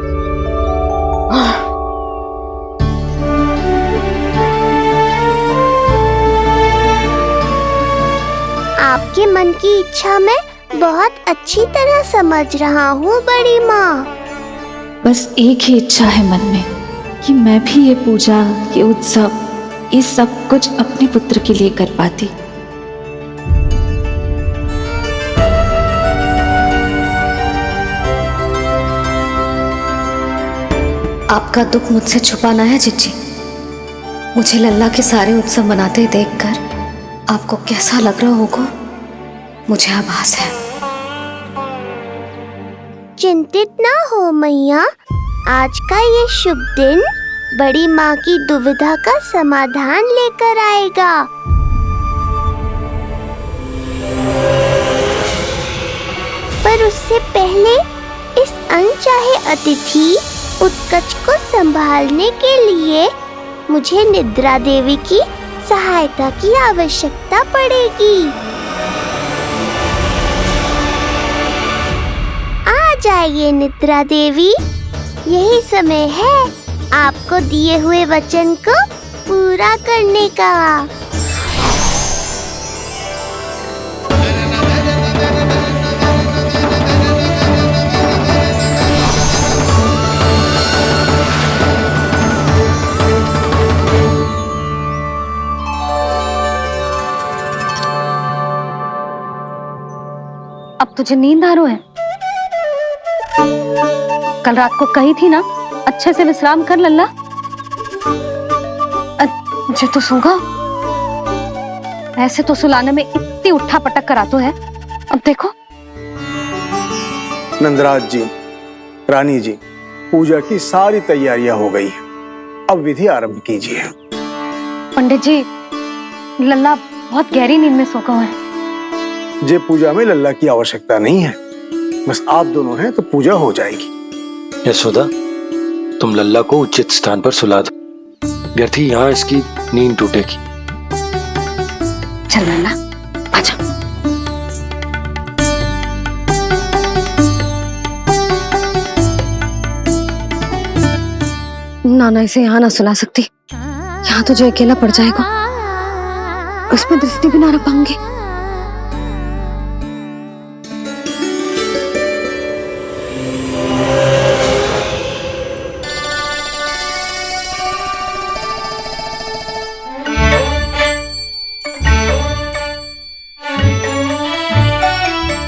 आपके मन की इच्छा मैं बहुत अच्छी तरह समझ रहा हूँ बड़ी माँ। बस एक ही इच्छा है मन में कि मैं भी ये पूजा, ये उत्सव, ये सब कुछ अपने पुत्र के लिए कर पाती। आपका दुख मुझसे छुपाना है जिज्जी। मुझे लल्ला के सारे उत्सव मनाते देखकर आपको कैसा लग रहा होगा, मुझे आभास है। चिंतित ना हो मैया, आज का ये शुभ दिन बड़ी माँ की दुविधा का समाधान लेकर आएगा। पर उससे पहले इस अनचाहे अतिथि उत्कच को संभालने के लिए मुझे निद्रा देवी की सहायता की आवश्यकता पड़ेगी। आ जाइए निद्रा देवी, यही समय है आपको दिए हुए वचन को पूरा करने का। अब तुझे नींद आ रही है? कल रात को कही थी ना अच्छे से विश्राम कर लल्ला। जो तो सोगा, ऐसे तो सुलाने में इतनी उठा पटक करा तो है। अब देखो। नंदराज जी, रानी जी, पूजा की सारी तैयारियां हो गई हैं। अब विधि आरंभ कीजिए। पंडित जी, लल्ला बहुत गहरी नींद में सोगा हुआ है। जे पूजा में लल्ला की आवश्यकता नहीं है, बस आप दोनों हैं तो पूजा हो जाएगी। यशोदा, तुम लल्ला को उचित स्थान पर सुला दो, व्यर्थ ही यहाँ इसकी नींद टूटेगी। चल लल्ला, आजा। नाना इसे यहाँ ना सुला सकती, यहाँ तो जो अकेला पड़ जाएगा, उसमें दृष्टि भी ना रख पाऊंगी।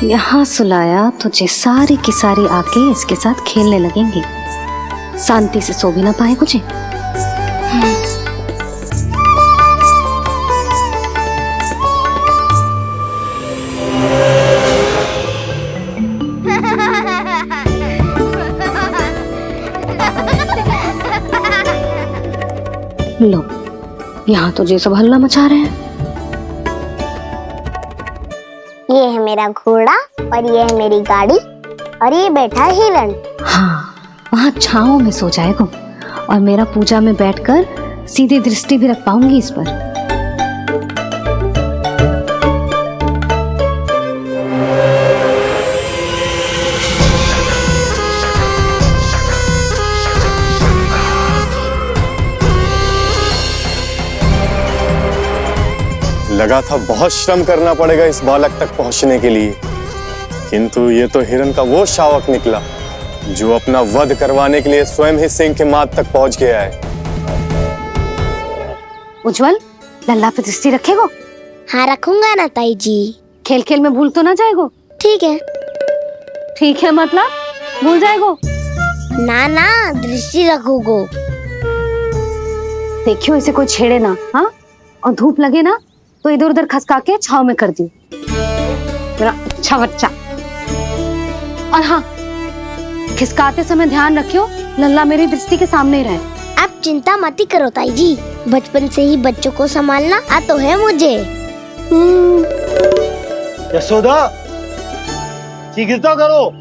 यहाँ सुलाया तो जे सारी की सारी आके इसके साथ खेलने लगेंगी, शांति से सो भी ना पाए कुछ। यहाँ तो ये सब हल्ला मचा रहे हैं। ये है मेरा घोड़ा और ये है मेरी गाड़ी और ये बैठा है हिरण। हाँ, वहाँ छांव में सो जाएगा और मेरा पूजा में बैठकर सीधी दृष्टि भी रख पाऊंगी इस पर। लगा था बहुत श्रम करना पड़ेगा इस बालक तक पहुंचने के लिए, किंतु ये तो हिरण का वो शावक निकला जो अपना वध करवाने के लिए स्वयं ही सिंह के माथ तक पहुंच गया है। उज्जवल, लल्ला पे दृष्टि रखेगो? हाँ रखूंगा ना ताई जी। खेल खेल में भूल तो ना जाएगो? ठीक है। ठीक है मतलब भूल जाएगो? ना ना, दृष्टि रखोगो। देखियो इसे कोई छेड़े ना, हाँ? और धूप लगे ना तो इधर उधर खसका के छाव में कर दी। मेरा अच्छा बच्चा। और हाँ, खिसकाते समय ध्यान रखियो लल्ला मेरी दृष्टि के सामने ही रहे। आप चिंता मत ही करो ताई जी, बचपन से ही बच्चों को संभालना आता है मुझे। यशोदा, शीघ्रता करो।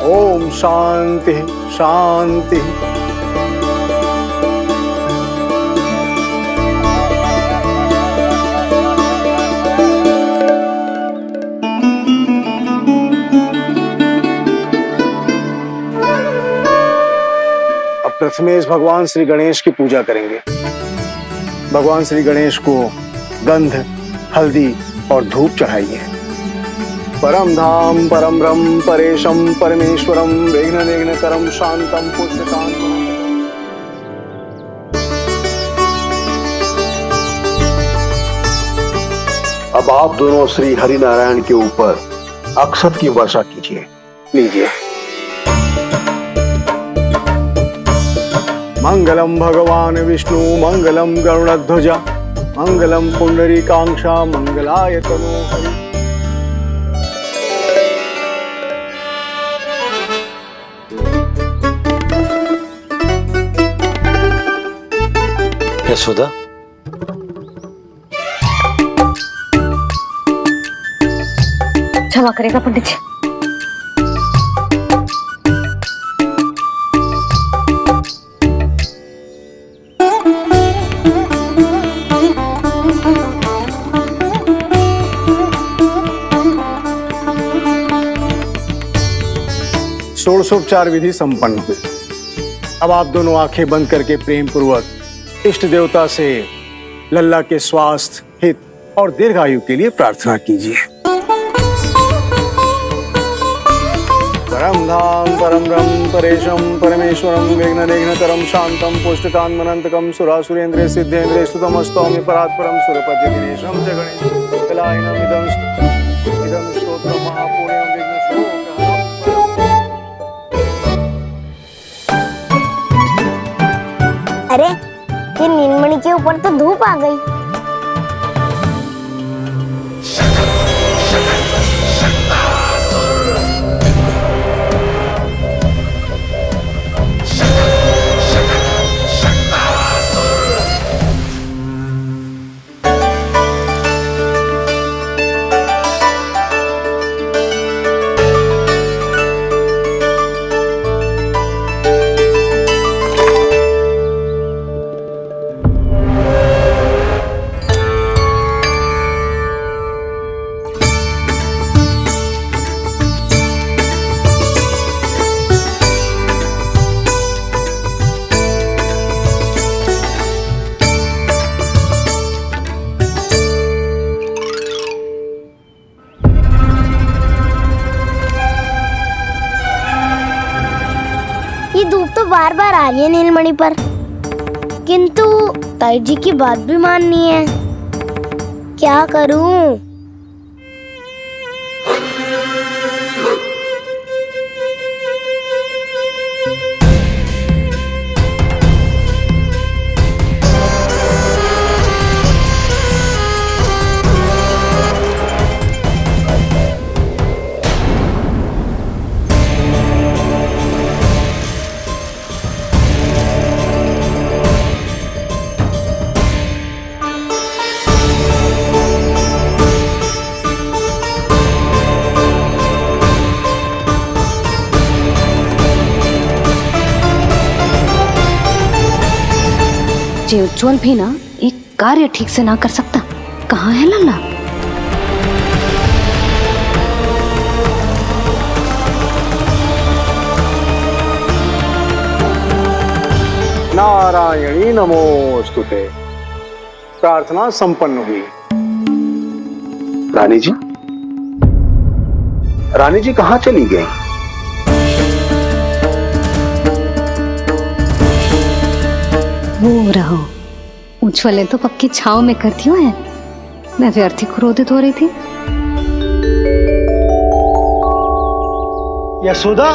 ओम शांति शांति। अब प्रथमेश भगवान श्री गणेश की पूजा करेंगे। भगवान श्री गणेश को गंध, हल्दी और धूप चढ़ाइए। परम धाम परम ब्रह्म परेशम परमेश्वरम विघ्न निघ्नकरम शांतम पुष्टकांतम। अब आप दोनों श्री हरि नारायण के ऊपर अक्षत की वर्षा कीजिए। लीजिए। मंगलम भगवान विष्णु मंगलम गरुड़ध्वजा मंगलम पुंडरीकांक्षा मंगलाय तनोहरि। यशोदा, क्षमा करेगा पंडित जी। षोडशोपचार विधि संपन्न हुई। अब आप दोनों आंखें बंद करके प्रेम पूर्वक इष्ट देवता से लल्ला के स्वास्थ्य, हित और दीर्घायु के लिए प्रार्थना कीजिए। परम धाम परम ब्रह्म परेशम परमेश्वरम विघ्न निघ्नकरम शांतम पुष्टकांतमनंतकम सुरासुरेंद्र सिद्धेंद्र स्तुतमस्तौमि परात्परम सुरपति दिनेशम च गणेश कलायनम इदं स्तोत्रम महापुण्यम विघ्नशोकहरम। अरे ये नीलमणि के ऊपर तो धूप आ गई। ये धूप तो बार बार आ रही है नीलमणि पर, किंतु ताई जी की बात भी माननी है। क्या करूं? जे उज्जवल भी ना एक कार्य ठीक से ना कर सकता। कहाँ है लल्ला? नारायणी नमोस्तुते। प्रार्थना संपन्न हुई। रानी जी, रानी जी कहाँ चली गई? वो रहो, उज्जवल तो पक्की छाव में करती हुए है। मैं व्यर्थ ही क्रोधित हो रही थी। यशोदा,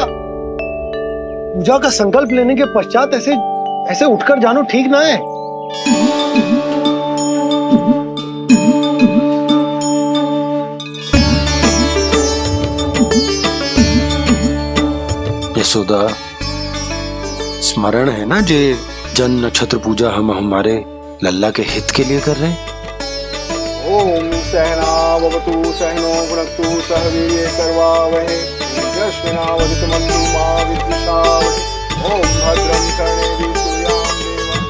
पूजा का संकल्प लेने के पश्चात ऐसे उठकर जानो ठीक ना है। यशोदा, स्मरण है ना जे जन नक्षत्र पूजा हम हमारे लल्ला के हित के लिए कर रहे हैं। ओम सहनावतु सहनो भुनक्तु सह वीर्ये करवावहै तेजस्विनावधीतमस्तु मा विद्विषावहै। ओम भद्रं कर्णेभिः सूर्यां देवं।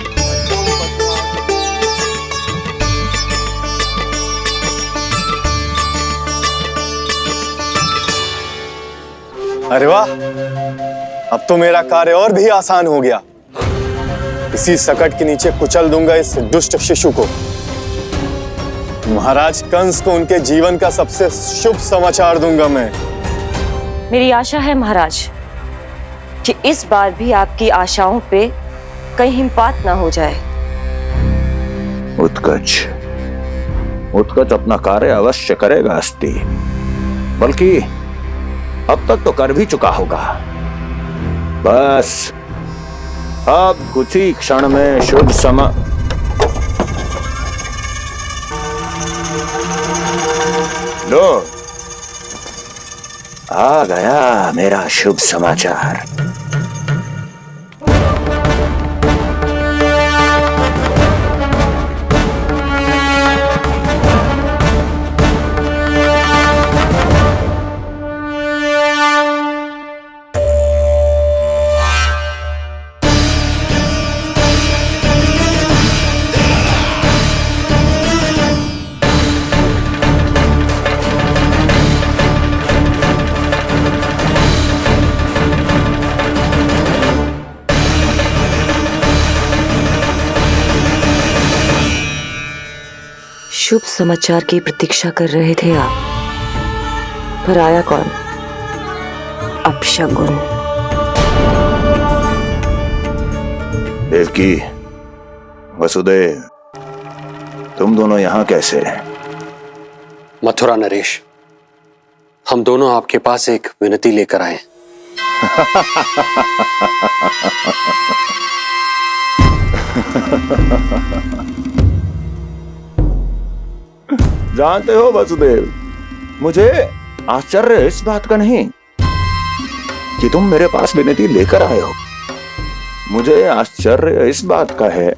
अरे वाह, अब तो मेरा कार्य और भी आसान हो गया। इसी सकट के नीचे कुचल दूंगा इस दुष्ट शिशु को। महाराज कंस को उनके जीवन का सबसे शुभ समाचार दूंगा मैं। मेरी आशा है महाराज कि इस बार भी आपकी आशाओं पे कहीं हिमपात ना हो जाए। उत्कच अपना कार्य अवश्य करेगा अस्ति, बल्कि अब तक तो कर भी चुका होगा। बस अब कुछ ही क्षण में शुभ समय। लो, आ गया मेरा शुभ समाचार। शुभ समाचार की प्रतीक्षा कर रहे थे आप, पर आया कौन? अपशगुन। देवकी, वसुदेव, तुम दोनों यहाँ कैसे? मथुरा नरेश, हम दोनों आपके पास एक विनती लेकर आए। जानते हो वसुदेव, मुझे आश्चर्य इस बात का नहीं कि तुम मेरे पास विनती लेकर आए हो। मुझे आश्चर्य इस बात का है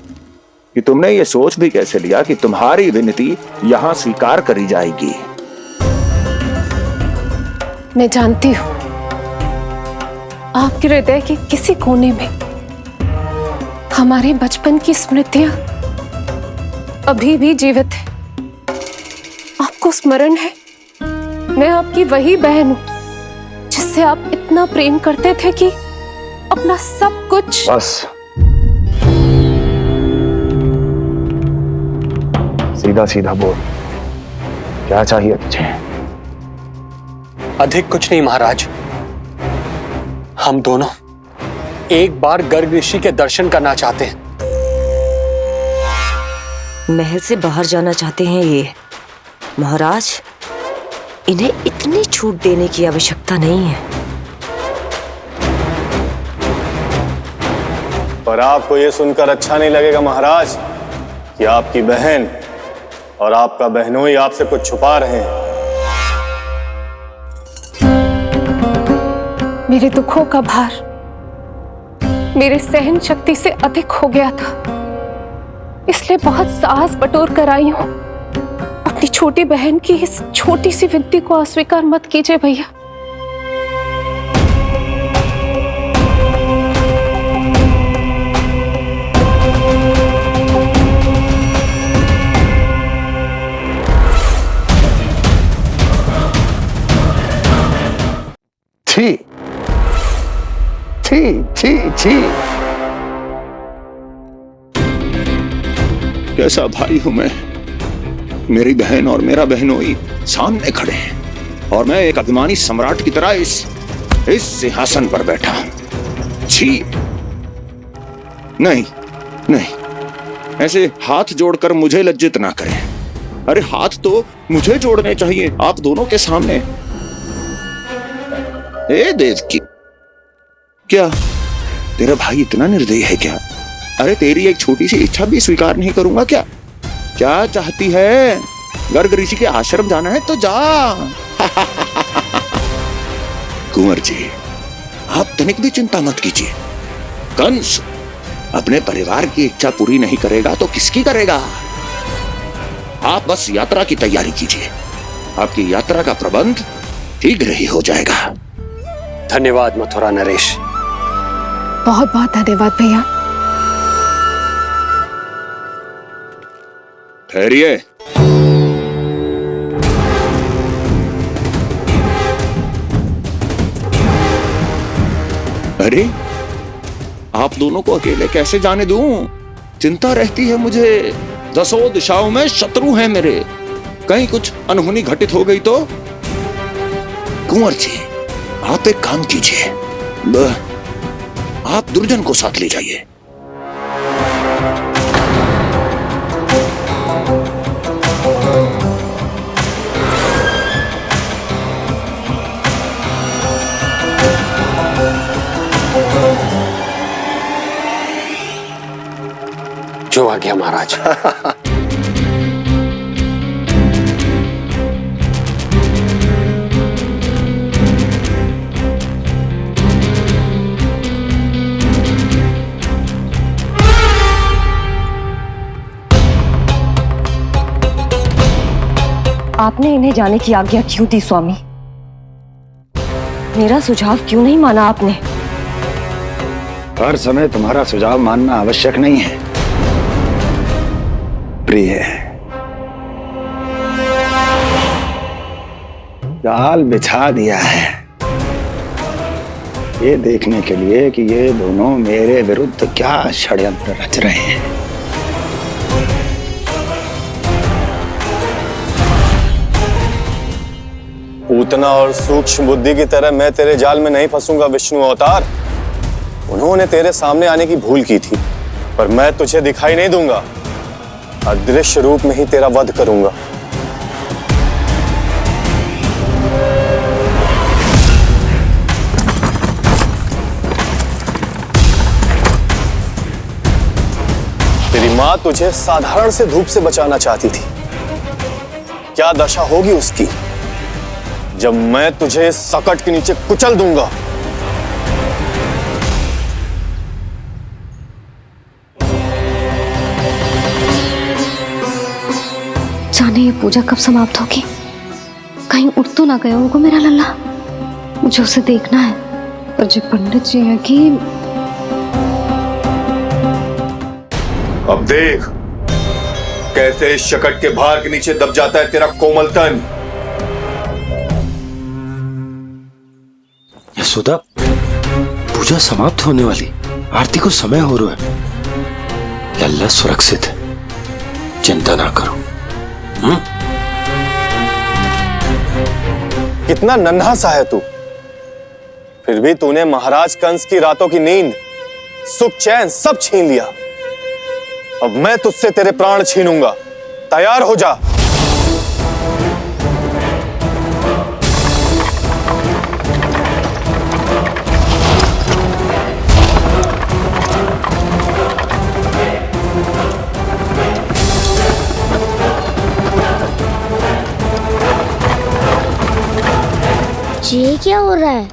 कि तुमने ये सोच भी कैसे लिया कि तुम्हारी विनती यहाँ स्वीकार करी जाएगी। मैं जानती हूँ आपके हृदय के किसी कोने में हमारे बचपन की स्मृतियां अभी भी जीवित है। आपको स्मरण है, मैं आपकी वही बहन हूं जिससे आप इतना प्रेम करते थे कि अपना सब कुछ। बस सीधा सीधा बोल, क्या चाहिए तुझे? अधिक कुछ नहीं महाराज, हम दोनों एक बार गर्ग ऋषि के दर्शन करना चाहते हैं। महल से बाहर जाना चाहते हैं ये महाराज, इन्हें इतनी छूट देने की आवश्यकता नहीं है। पर आपको यह सुनकर अच्छा नहीं लगेगा महाराज कि आपकी बहन और आपका बहनोई आपसे कुछ छुपा रहे हैं। मेरे दुखों का भार मेरे सहन शक्ति से अधिक हो गया था, इसलिए बहुत साहस बटोर कर आई हूं। अपनी छोटी बहन की इस छोटी सी विनती को अस्वीकार मत कीजिए भैया। छी छी छी। कैसा भाई हूं मैं। मेरी बहन और मेरा बहनोई सामने खड़े हैं और मैं एक अभिमानी सम्राट की तरह इस सिंहासन पर बैठा हूं। छी। नहीं नहीं, ऐसे हाथ जोड़कर मुझे लज्जित ना करें। अरे हाथ तो मुझे जोड़ने चाहिए आप दोनों के सामने। ए देवकी, क्या तेरा भाई इतना निर्दयी है क्या? अरे तेरी एक छोटी सी इच्छा भी स्वीकार नहीं करूंगा क्या? क्या चाहती है? गर्ग ऋषि के आश्रम जाना है तो जा। कुंवर जी, आप तनिक भी चिंता मत कीजिए। कंस अपने परिवार की इच्छा पूरी नहीं करेगा तो किसकी करेगा? आप बस यात्रा की तैयारी कीजिए। आपकी यात्रा का प्रबंध शीघ्र ही हो जाएगा। धन्यवाद मथुरा नरेश। बहुत बहुत धन्यवाद भैया। ठहरिए। अरे आप दोनों को अकेले कैसे जाने दूं? चिंता रहती है मुझे। दसों दिशाओं में शत्रु हैं मेरे। कहीं कुछ अनहोनी घटित हो गई तो? कुंवर जी, आप एक काम कीजिए, आप दुर्जन को साथ ले जाइए। जो आ गया महाराज। आपने इन्हें जाने की आज्ञा क्यों दी स्वामी? मेरा सुझाव क्यों नहीं माना आपने? हर समय तुम्हारा सुझाव मानना आवश्यक नहीं है प्रिय। जाल बिछा दिया है ये देखने के लिए कि ये दोनों मेरे विरुद्ध क्या षड्यंत्र रच रहे हैं। पूतना और सूक्ष्म बुद्धि की तरह मैं तेरे जाल में नहीं फंसूंगा विष्णु अवतार। उन्होंने तेरे सामने आने की भूल की थी, पर मैं तुझे दिखाई नहीं दूंगा। अदृश्य रूप में ही तेरा वध करूंगा। तेरी मां तुझे साधारण से धूप से बचाना चाहती थी। क्या दशा होगी उसकी जब मैं तुझे सकट के नीचे कुचल दूंगा। जाने ये पूजा कब समाप्त होगी? कहीं उठ तो ना गया होगा मेरा लल्ला। मुझे उसे देखना है। पर जो पंडित जी है कि अब देख कैसे इस शकट के भार के नीचे दब जाता है तेरा कोमल तन। यशोदा, पूजा समाप्त होने वाली, आरती को समय हो रहा है। लल्ला सुरक्षित है, चिंता ना करो। कितना नन्हा सा है तू, फिर भी तूने महाराज कंस की रातों की नींद, सुख चैन सब छीन लिया। अब मैं तुझसे तेरे प्राण छीनूंगा। तैयार हो जा। ये क्या हो रहा है?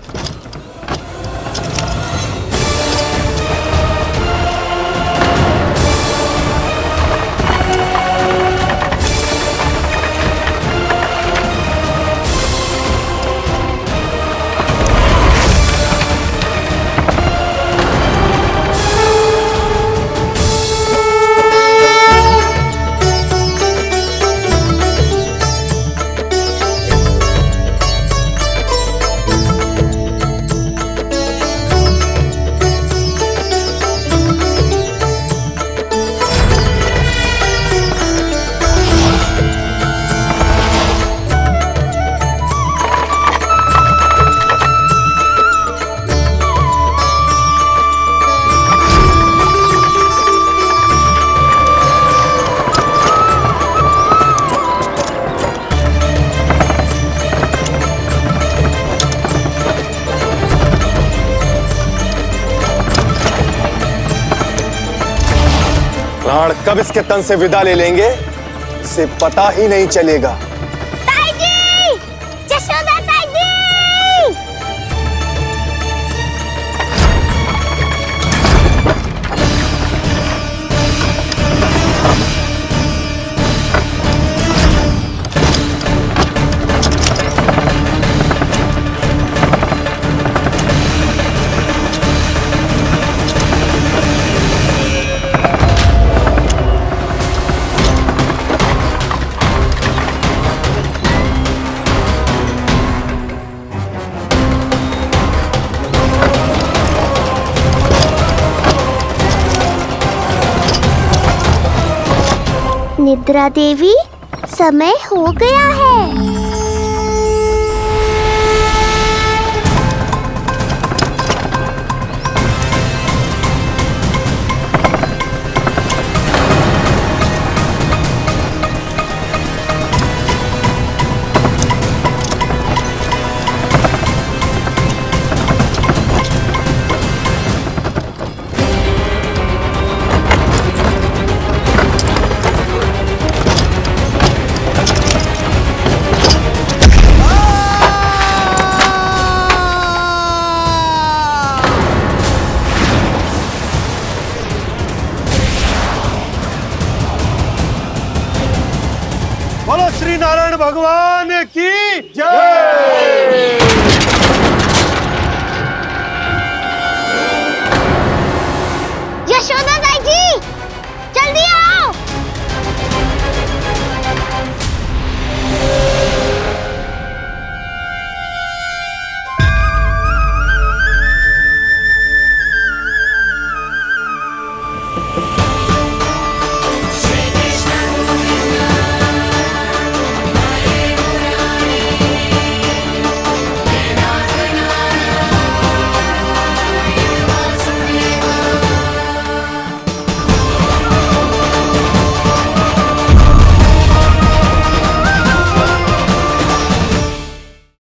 प्राण कब इसके तन से विदा ले लेंगे इसे पता ही नहीं चलेगा। ताई जी! यशोदा ताई जी! निद्रा देवी, समय हो गया है। बोलो श्री नारायण भगवान की जय। यशोदा ताई जी, जल्दी आओ।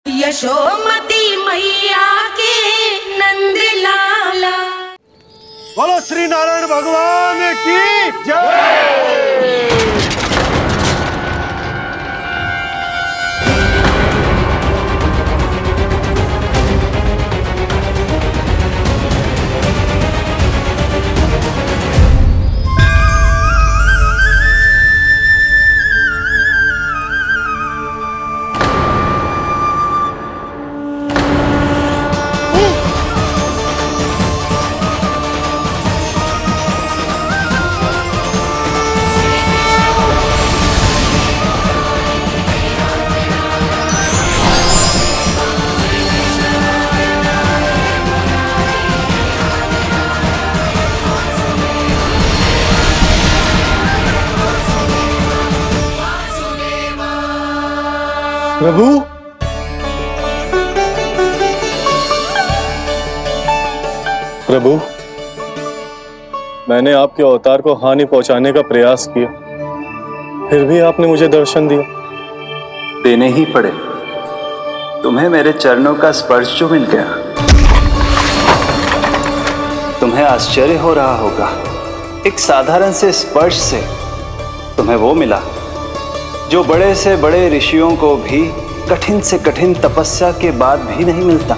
यशोमती मैया के नंद लाला। बोलो श्री नारायण भगवान की जय। प्रभु, प्रभु, मैंने आपके अवतार को हानि पहुंचाने का प्रयास किया, फिर भी आपने मुझे दर्शन दिया। देने ही पड़े। तुम्हें मेरे चरणों का स्पर्श जो मिल गया। तुम्हें आश्चर्य हो रहा होगा, एक साधारण से स्पर्श से तुम्हें वो मिला जो बड़े से बड़े ऋषियों को भी कठिन से कठिन तपस्या के बाद भी नहीं मिलता।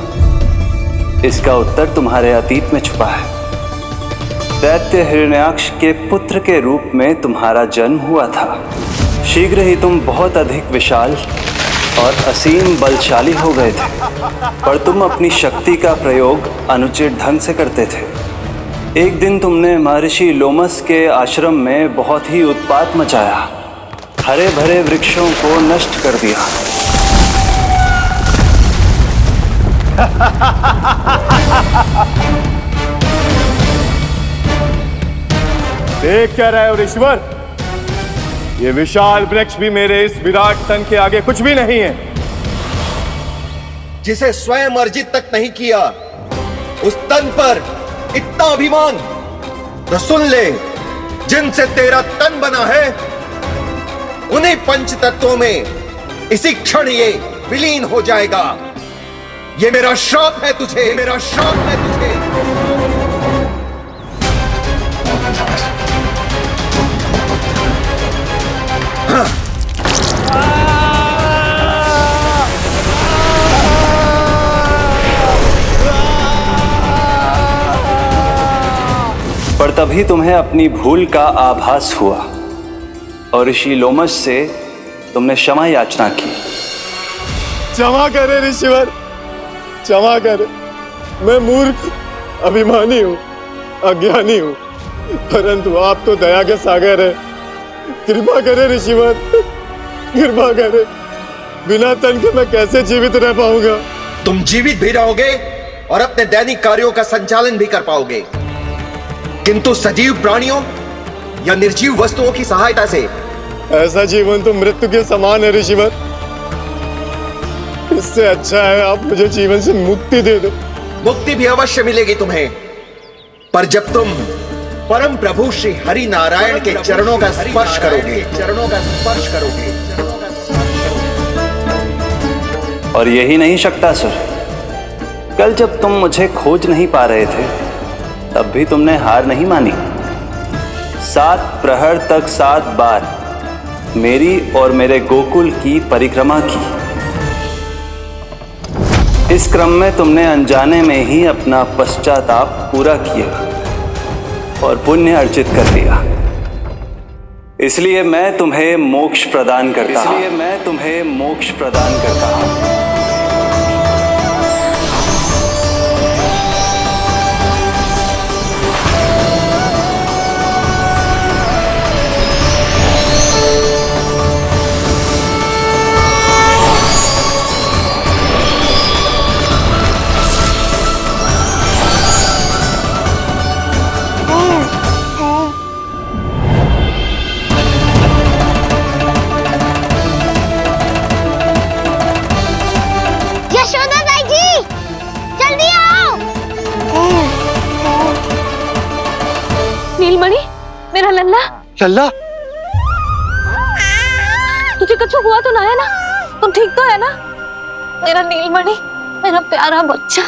इसका उत्तर तुम्हारे अतीत में छुपा है। दैत्य हिरण्याक्ष के पुत्र के रूप में तुम्हारा जन्म हुआ था। शीघ्र ही तुम बहुत अधिक विशाल और असीम बलशाली हो गए थे, पर तुम अपनी शक्ति का प्रयोग अनुचित ढंग से करते थे। एक दिन तुमने महर्षि लोमस के आश्रम में बहुत ही उत्पात मचाया, हरे भरे वृक्षों को नष्ट कर दिया। देख क्या रहे हो ऋषिवर? ये विशाल वृक्ष भी मेरे इस विराट तन के आगे कुछ भी नहीं है। जिसे स्वयं अर्जित तक नहीं किया, उस तन पर इतना अभिमान। तो सुन ले, जिनसे तेरा तन बना है उन्हीं पंच तत्वों में इसी क्षण ये विलीन हो जाएगा। ये मेरा श्राप है तुझे, ये मेरा श्राप है तुझे। तभी तुम्हें अपनी भूल का आभास हुआ और ऋषि लोमश से तुमने क्षमा याचना की। क्षमा करे ऋषिवर, क्षमा करे। मैं मूर्ख, अभिमानी हूँ, अज्ञानी हूँ, परंतु आप तो दया के सागर है। कृपा करे ऋषिवर, कृपा करे। बिना तन के मैं कैसे जीवित रह पाऊंगा? तुम जीवित भी रहोगे और अपने दैनिक कार्यों का संचालन भी कर पाओगे, किंतु सजीव प्राणियों या निर्जीव वस्तुओं की सहायता से ऐसा जीवन तो मृत्यु के समान है ऋषिवर। इससे अच्छा है आप मुझे जीवन से मुक्ति दे दो। मुक्ति भी अवश्य मिलेगी तुम्हें, पर जब तुम परम प्रभु श्री हरि नारायण के चरणों का स्पर्श करोगे, चरणों का स्पर्श करोगे। और यही नहीं शक्तासुर, कल जब तुम मुझे खोज नहीं पा रहे थे तब भी तुमने हार नहीं मानी। 7 प्रहर तक 7 बार मेरी और मेरे गोकुल की परिक्रमा की। इस क्रम में तुमने अनजाने में ही अपना पश्चाताप पूरा किया और पुण्य अर्जित कर लिया। इसलिए मैं तुम्हें मोक्ष प्रदान करता हूं। इसलिए मैं तुम्हें मोक्ष प्रदान करता हूं। नीलमणि, मेरा लल्ला। लल्ला, तुझे कुछ हुआ तो ना है ना? तुम ठीक तो है ना? मेरा नीलमणि, मेरा प्यारा बच्चा।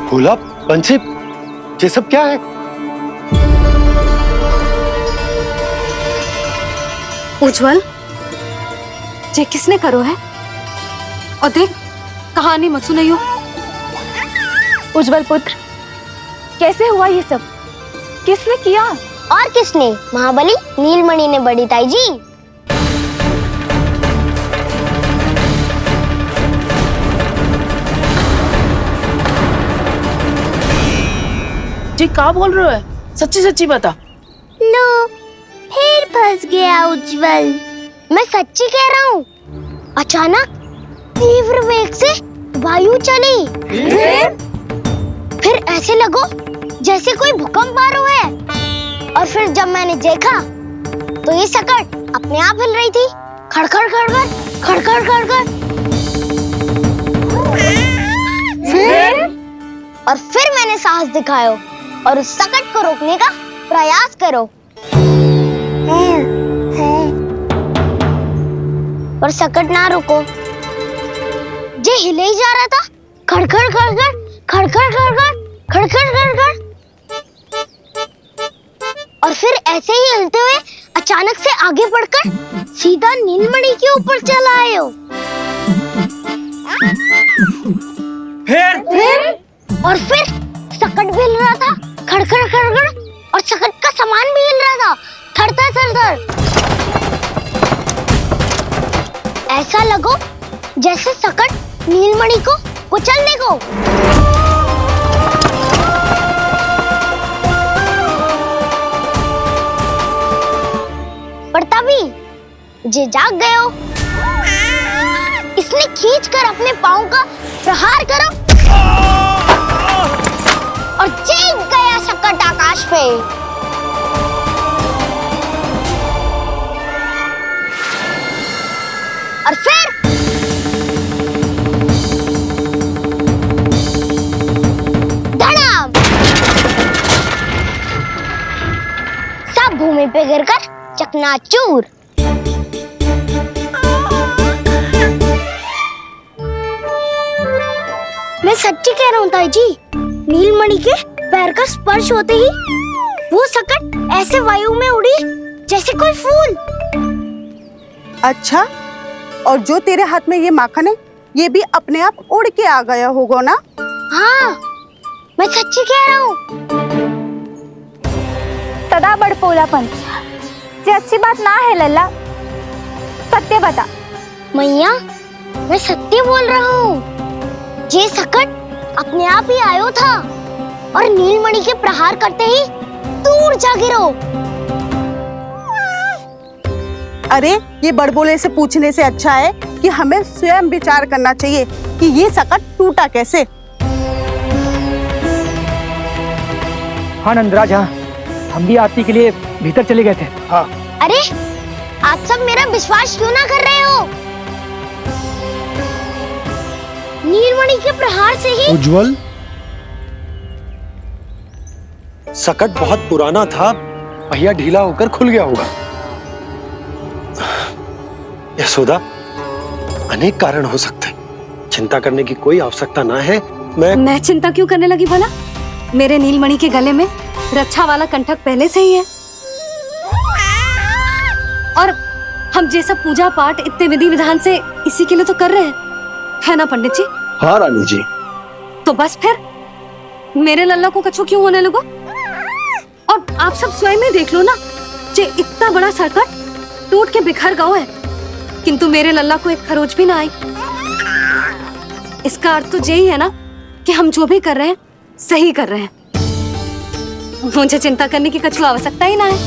भोला, बंसी, ये सब क्या है? उज्जवल, ये किसने करो है? और देख, कहानी मत सुनाइयो। उज्जवल पुत्र, कैसे हुआ ये सब? किसने किया? और किसने? महाबली नीलमणि ने बड़ी ताई जी। जी क्या बोल रहे हो? सच्ची सच्ची बता। लो, फिर फंस गया उज्जवल। मैं सच्ची कह रहा हूँ। अचानक तीव्र वेग से वायु चली, फिर ऐसे लगो जैसे कोई भूकंप आ रहा है। और फिर जब मैंने देखा तो ये सकट अपने आप हिल रही थी, खड़खड़ खड़खड़ खड़खड़ खड़खड़। फिर मैंने साहस दिखाया और उस सकट को रोकने का प्रयास करो, पर सकट ना रुको। जे हिले ही जा रहा था, खड़खड़ खड़खड़ खड़खड़ खड़खड़ खड़खड़ खड़खड़। और फिर ऐसे ही हिलते हुए अचानक से आगे बढ़कर सीधा नीलमणि के ऊपर चला आए हो। और फिर सकट भी हिल रहा था, खड़खड़ खड़खड़, और सकट का सामान भी हिल रहा था, थरथर थरथर। ऐसा लगो जैसे सकट नीलमणि को कुचलने को। पर तभी जे जाग गए हो, इसने खींचकर अपने पांव का प्रहार करो और चीख गया सकट आकाश पे। और फिर धड़ाम, सब भूमि पे गिरकर चकनाचूर। मैं सच्ची कह रहा हूँ ताई जी, नीलमणि के पैर का स्पर्श होते ही वो सकट ऐसे वायु में उड़ी जैसे कोई फूल। अच्छा, और जो तेरे हाथ में ये माखन है, ये भी अपने आप उड़ के आ गया होगा ना? हाँ, मैं सच्ची कह रहा हूँ। सदा बड़पोलापन ये अच्छी बात ना है लल्ला, सत्य बता। मैया, मैं सत्य बोल रहा हूँ। ये सकट अपने आप ही आयो था और नीलमणि के प्रहार करते ही दूर जा गिरो। अरे ये बड़बोले से पूछने से अच्छा है कि हमें स्वयं विचार करना चाहिए कि ये सकट टूटा कैसे। हाँ नंदराज, हाँ, हम भी आरती के लिए भीतर चले गए थे। हाँ। अरे आप सब मेरा विश्वास क्यों ना कर रहे हो? नीलमणि के प्रहार से ही उज्जवल, सकट बहुत पुराना था, पहिया ढीला होकर खुल गया होगा। यशोदा, अनेक कारण हो सकते हैं, चिंता करने की कोई आवश्यकता ना है। मैं चिंता क्यों करने लगी भला? मेरे नीलमणि के गले में रक्षा वाला कंठक पहले से ही है, और हम ये सब पूजा पाठ इतने विधि विधान से इसी के लिए तो कर रहे हैं, है ना पंडित जी? हाँ रानी जी। तो बस फिर मेरे लल्ला को कछु क्यों होने लगा? और आप सब स्वयं ही देख लो ना, जे इतना बड़ा सकट टूट के बिखर गया है, किंतु मेरे लल्ला को एक खरोच भी ना आई। इसका अर्थ तो यही है ना कि हम जो भी कर रहे हैं सही कर रहे हैं। मुझे चिंता करने की कछु आवश्यकता ही ना है।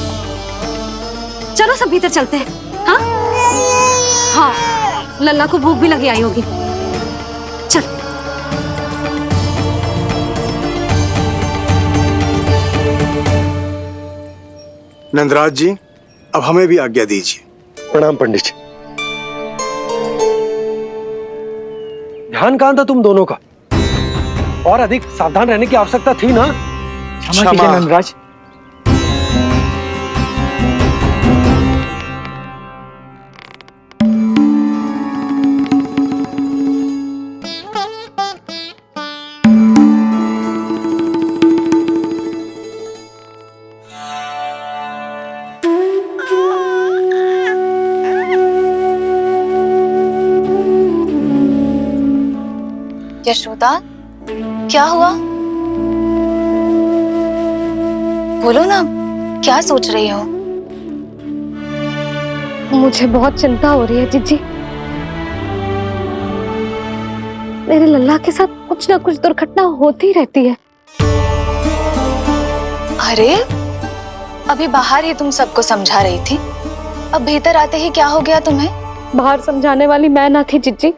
चलो सब भीतर चलते हैं। हाँ हाँ, लल्ला को भूख भी लगी आई होगी। चल। नंदराज जी, अब हमें भी आज्ञा दीजिए। प्रणाम पंडित जी। ध्यान कहाँ था तुम दोनों का? और अधिक सावधान रहने की आवश्यकता थी ना? क्षमा कीजिए नंदराज। यशोदा, क्या हुआ? बोलो ना, क्या सोच रही हो? मुझे बहुत चिंता हो रही है जीजी। मेरे लल्ला के साथ कुछ ना कुछ दुर्घटना होती रहती है। अरे अभी बाहर ही तुम सबको समझा रही थी, अब भीतर आते ही क्या हो गया तुम्हें? बाहर समझाने वाली मैं ना थी जीजी,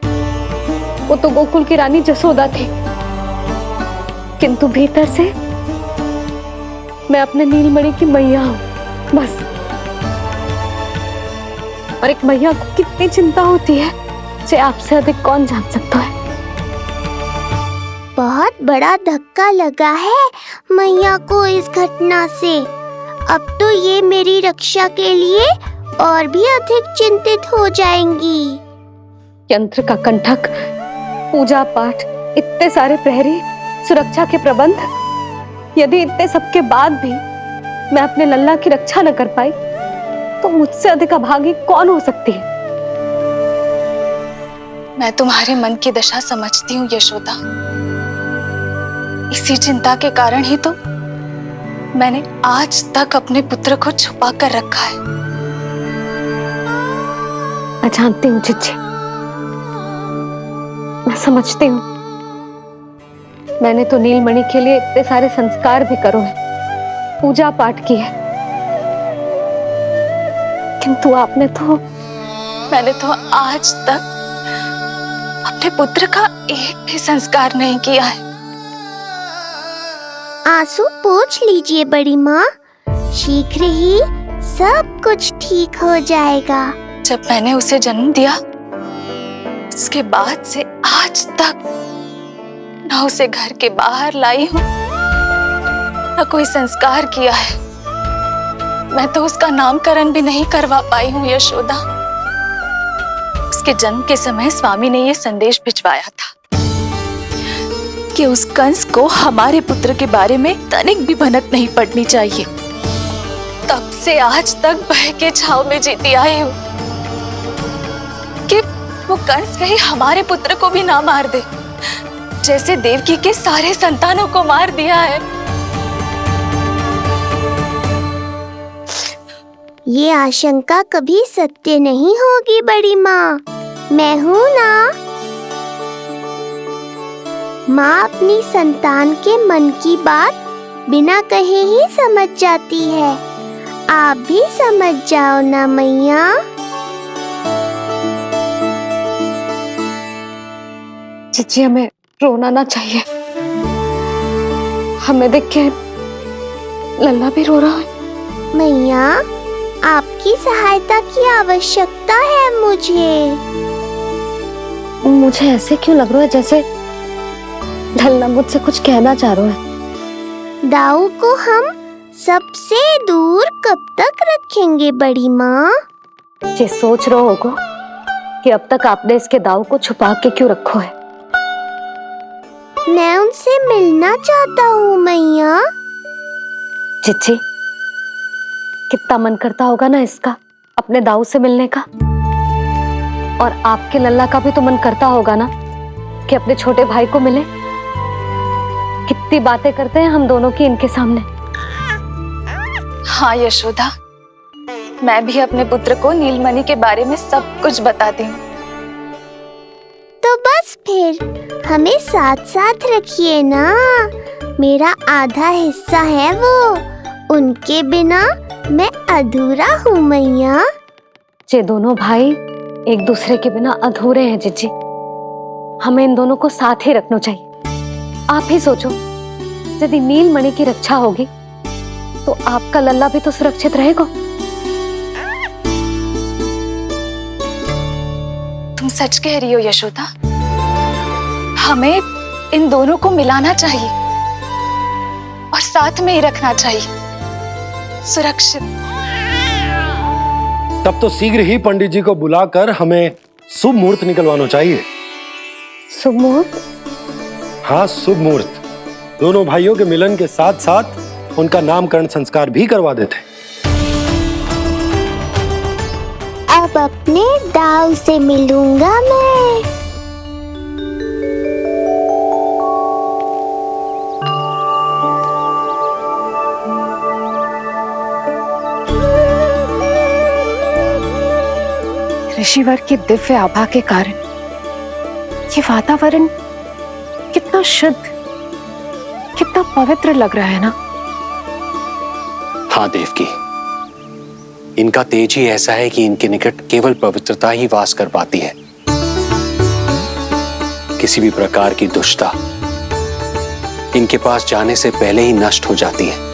वो तो गोकुल की रानी जसोदा थी, किंतु भीतर से मैं अपने नीलमणि की मैया हूँ, बस। और एक मैया को कितनी चिंता होती है, इसे आपसे अधिक कौन जान सकता है। बहुत बड़ा धक्का लगा है मैया को इस घटना से। अब तो ये मेरी रक्षा के लिए और भी अधिक चिंतित हो जाएंगी। यंत्र का कंठक, पूजा पाठ, इतने सारे प्रहरी, सुरक्षा के प्रबंध, यदि इतने सबके बाद भी मैं अपने लल्ला की रक्षा न कर पाई तो मुझसे अधिक अभागी कौन हो सकती है? मैं तुम्हारे मन की दशा समझती हूँ यशोदा। इसी चिंता के कारण ही तो मैंने आज तक अपने पुत्र को छुपा कर रखा है। मैं जानती हूँ जीजी, मैं समझती हूँ। मैंने तो नीलमणि के लिए इतने सारे संस्कार भी करो है, पूजा पाठ की है, किंतु मैंने तो आज तक अपने पुत्र का एक भी संस्कार नहीं किया है। आंसू पोंछ लीजिए बड़ी माँ, शीघ्र ही सब कुछ ठीक हो जाएगा। जब मैंने उसे जन्म दिया उसके बाद से आज तक न उसे घर के बाहर लाई हूँ, न कोई संस्कार किया है। मैं तो उसका नामकरण भी नहीं करवा पाई हूँ यशोदा। उसके जन्म के समय स्वामी ने यह संदेश भिजवाया था कि उस कंस को हमारे पुत्र के बारे में तनिक भी भनक नहीं पड़नी चाहिए। तब से आज तक भय के छाव में जीती आई हूँ कि वो कंस कहीं हमारे पुत्र को भी ना मार दे, जैसे देवकी के सारे संतानों को मार दिया है। ये आशंका कभी सत्य नहीं होगी बड़ी माँ, मैं हूँ ना। माँ अपनी संतान के मन की बात बिना कहे ही समझ जाती है। आप भी समझ जाओ ना मैया। जीजी हमें रोना ना चाहिए। हमें देख के लल्ला भी रो रहा है। मैया आपकी सहायता की आवश्यकता है मुझे। मुझे ऐसे क्यों लग रहा है जैसे लल्ला मुझसे कुछ कहना चाह रहा है। दाऊ को हम सबसे दूर कब तक रखेंगे बड़ी माँ? ये सोच रहे होगा कि अब तक आपने इसके दाऊ को छुपा के क्यों रखो है। मैं उनसे मिलना चाहता हूँ मैया। चिच्ची कितना मन करता होगा ना इसका अपने दाऊ से मिलने का, और आपके लल्ला का भी तो मन करता होगा ना कि अपने छोटे भाई को मिले। कितनी बातें करते हैं हम दोनों की इनके सामने। हाँ यशोदा, मैं भी अपने पुत्र को नीलमणि के बारे में सब कुछ बताती हूँ। तो बस फिर हमें साथ साथ रखिए ना। मेरा आधा हिस्सा है वो, उनके बिना मैं अधूरा हूँ मैया। ये दोनों भाई एक दूसरे के बिना अधूरे हैं जीजी। हमें इन दोनों को साथ ही रखना चाहिए। आप ही सोचो, यदि नीलमणि की रक्षा होगी तो आपका लल्ला भी तो सुरक्षित रहेगा। तुम सच कह रही हो यशोदा, हमें इन दोनों को मिलाना चाहिए और साथ में ही रखना चाहिए, सुरक्षित। तब तो शीघ्र ही पंडित जी को बुलाकर हमें शुभ मुहूर्त निकलवाना चाहिए। शुभ मुहूर्त? हाँ, शुभ मुहूर्त। दोनों भाइयों के मिलन के साथ साथ उनका नामकरण संस्कार भी करवा देते। अब अपने दाऊ से मिलूंगा मैं। ऋषिवर की दिव्य आभा के कारण ये वातावरण कितना शुद्ध, कितना पवित्र लग रहा है ना। हाँ देवकी, इनका तेज ही ऐसा है कि इनके निकट केवल पवित्रता ही वास कर पाती है। किसी भी प्रकार की दुष्टता इनके पास जाने से पहले ही नष्ट हो जाती है।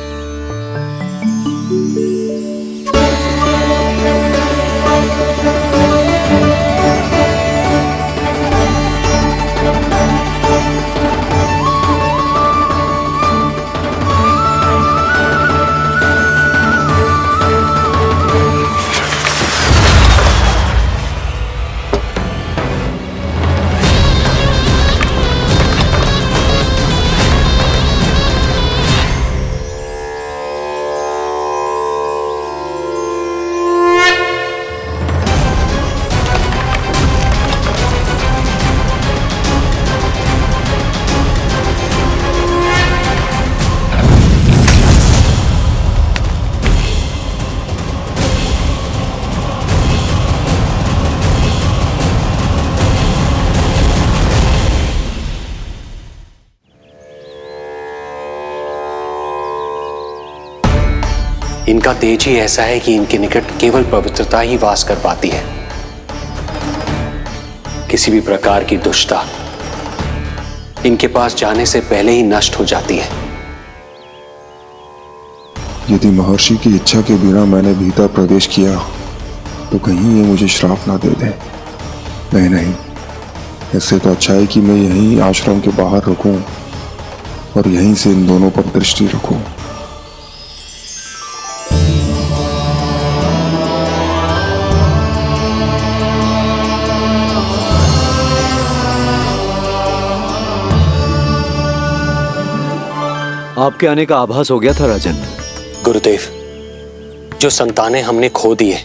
इनका तेज ही ऐसा है कि इनके निकट केवल पवित्रता ही वास कर पाती है। किसी भी प्रकार की दुष्टता इनके पास जाने से पहले ही नष्ट हो जाती है। यदि महर्षि की इच्छा के बिना मैंने भीतर प्रवेश किया तो कहीं ये मुझे श्राप ना दे दे। नहीं नहीं, इससे तो अच्छा है कि मैं यहीं आश्रम के बाहर रुकूं और यहीं से इन दोनों पर दृष्टि रखूं। आपके आने का आभास हो गया था राजन। गुरुदेव, जो संतानें हमने खो दी है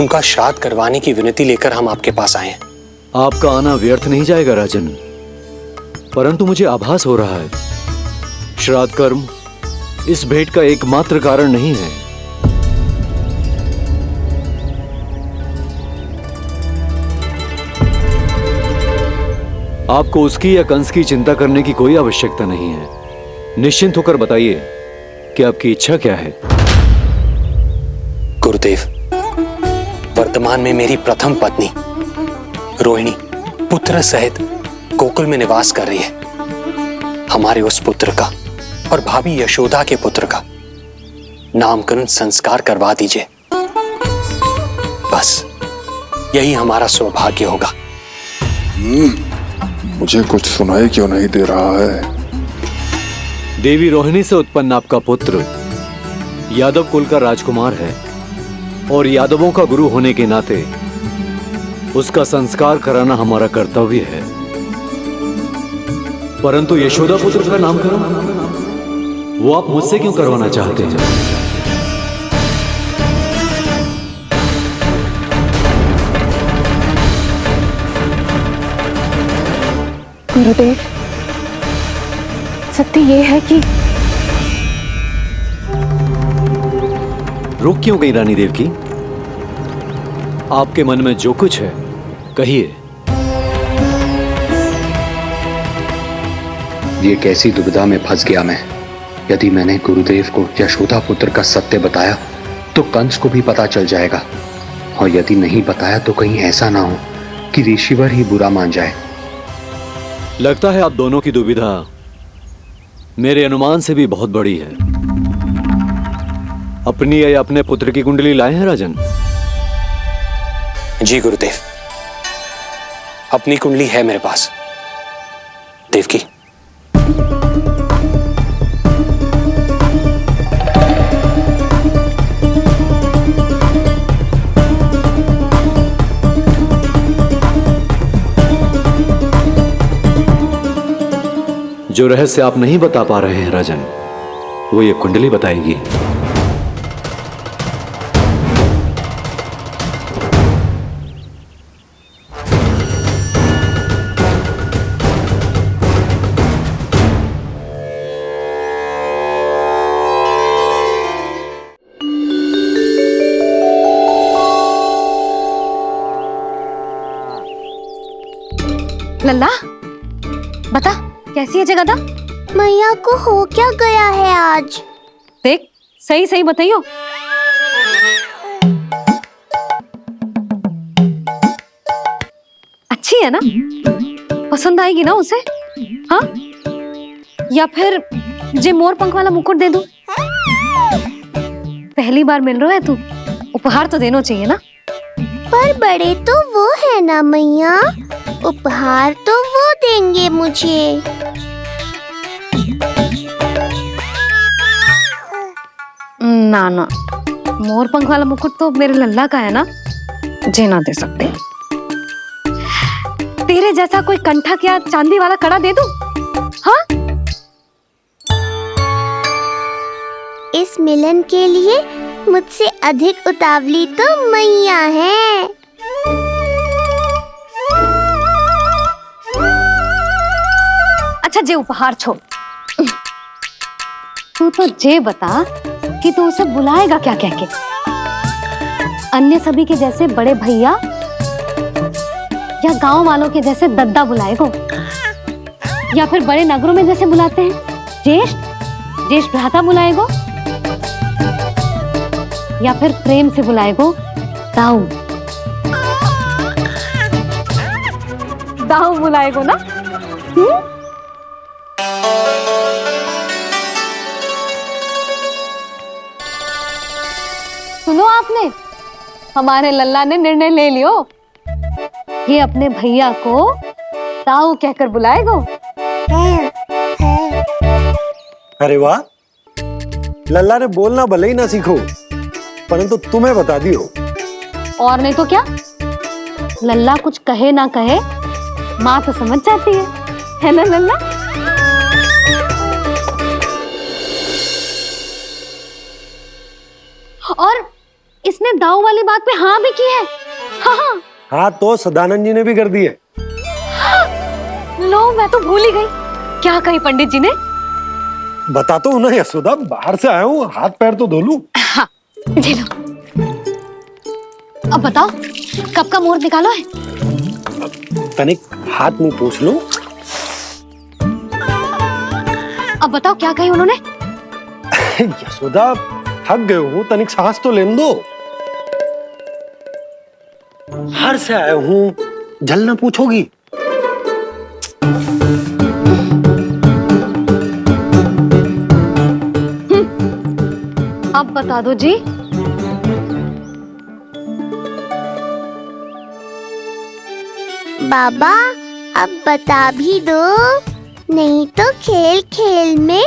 उनका श्राद्ध करवाने की विनती लेकर हम आपके पास आए हैं। आपका आना व्यर्थ नहीं जाएगा राजन, परंतु मुझे आभास हो रहा है श्राद्ध कर्म इस भेंट का एकमात्र कारण नहीं है। आपको उसकी या कंस की चिंता करने की कोई आवश्यकता नहीं है। निश्चिंत होकर बताइए कि आपकी इच्छा क्या है। गुरुदेव, वर्तमान में मेरी प्रथम पत्नी रोहिणी पुत्र सहित गोकुल में निवास कर रही है। हमारे उस पुत्र का और भाभी यशोदा के पुत्र का नामकरण संस्कार करवा दीजिए। बस यही हमारा सौभाग्य होगा। मुझे कुछ सुनाई क्यों नहीं दे रहा है? देवी रोहिणी से उत्पन्न आपका पुत्र यादव कुल का राजकुमार है और यादवों का गुरु होने के नाते उसका संस्कार कराना हमारा कर्तव्य है। परंतु यशोदा पुत्र का नामकरण वो आप मुझसे क्यों करवाना चाहते हैं? गुरुदेव, सत्य ये है कि रुक क्यों गई रानी देव की? आपके मन में जो कुछ है कहिए। ये कैसी दुविधा में फंस गया मैं। यदि मैंने गुरुदेव को यशोदा पुत्र का सत्य बताया तो कंस को भी पता चल जाएगा, और यदि नहीं बताया तो कहीं ऐसा ना हो कि ऋषिवर ही बुरा मान जाए। लगता है आप दोनों की दुविधा मेरे अनुमान से भी बहुत बड़ी है। अपनी या अपने पुत्र की कुंडली लाए हैं राजन? जी गुरुदेव, अपनी कुंडली है मेरे पास। देवकी, जो रहस्य आप नहीं बता पा रहे हैं राजन, वो ये कुंडली बताएगी। लल्ला, बता कैसी है जगदा? मैया को हो क्या गया है आज? देख, सही सही बताइयो। अच्छी है ना? पसंद आएगी ना उसे? हाँ? या फिर जे मोर पंख वाला मुकुट दे दूं? पहली बार मिल रहा है तू, उपहार तो देना चाहिए ना? पर बड़े तो वो है ना मैया, उपहार तो वो देंगे मुझे। ना ना, मोर पंख वाला मुकुट तो मेरे लल्ला का है ना, जे ना दे सकते। तेरे जैसा कोई कंठा क्या चांदी वाला कड़ा दे दूं? हाँ? इस मिलन के लिए मुझसे अधिक उतावली तो मैया है। अच्छा, जे उपहार छोड़, तू तो जे बता कि तू उसे बुलाएगा क्या कह के? अन्य सभी के जैसे बड़े भैया या गांव वालों के जैसे दद्दा बुलाएगो, या फिर बड़े नगरों में जैसे बुलाते हैं ज्येष्ठ ज्येष्ठ भ्राता बुलाएगो, या फिर प्रेम से बुलाएगो दाऊ दाऊ बुलाएगो ना? सुनो आपने, हमारे लल्ला ने निर्णय ले लियो, ये अपने भैया को ताऊ कहकर बुलाएगो। अरे वाह, लल्ला ने बोलना भले ही ना सीखो, परंतु तुम्हें बता दियो। और नहीं तो क्या, लल्ला कुछ कहे ना कहे माँ तो समझ जाती है ना लल्ला? और इसने दाऊ वाली बात पे हाँ भी की है। हाँ हाँ हाँ, तो सदानंद जी ने भी कर दी है। लो, मैं तो भूल ही गई। क्या कही पंडित जी ने? बता तो ना यशोदा, बाहर से आया हूँ, हाथ पैर तो धो लूं। हाँ, ले लो। अब बताओ, कब का मुहूर्त निकालो है? तनिक हाथ मुंह पूछ लो। अब बताओ क्या कही उन्होंने? यशोदा, थक गए हो, तनिक सांस तो लेने दो। बाहर से आया हूँ, जलना पूछोगी? अब बता दो जी। बाबा, अब बता भी दो, नहीं तो खेल खेल में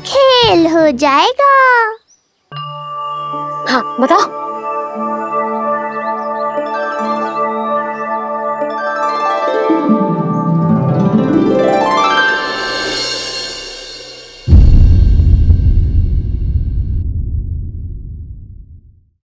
खेल हो जाएगा। हाँ, बताओ।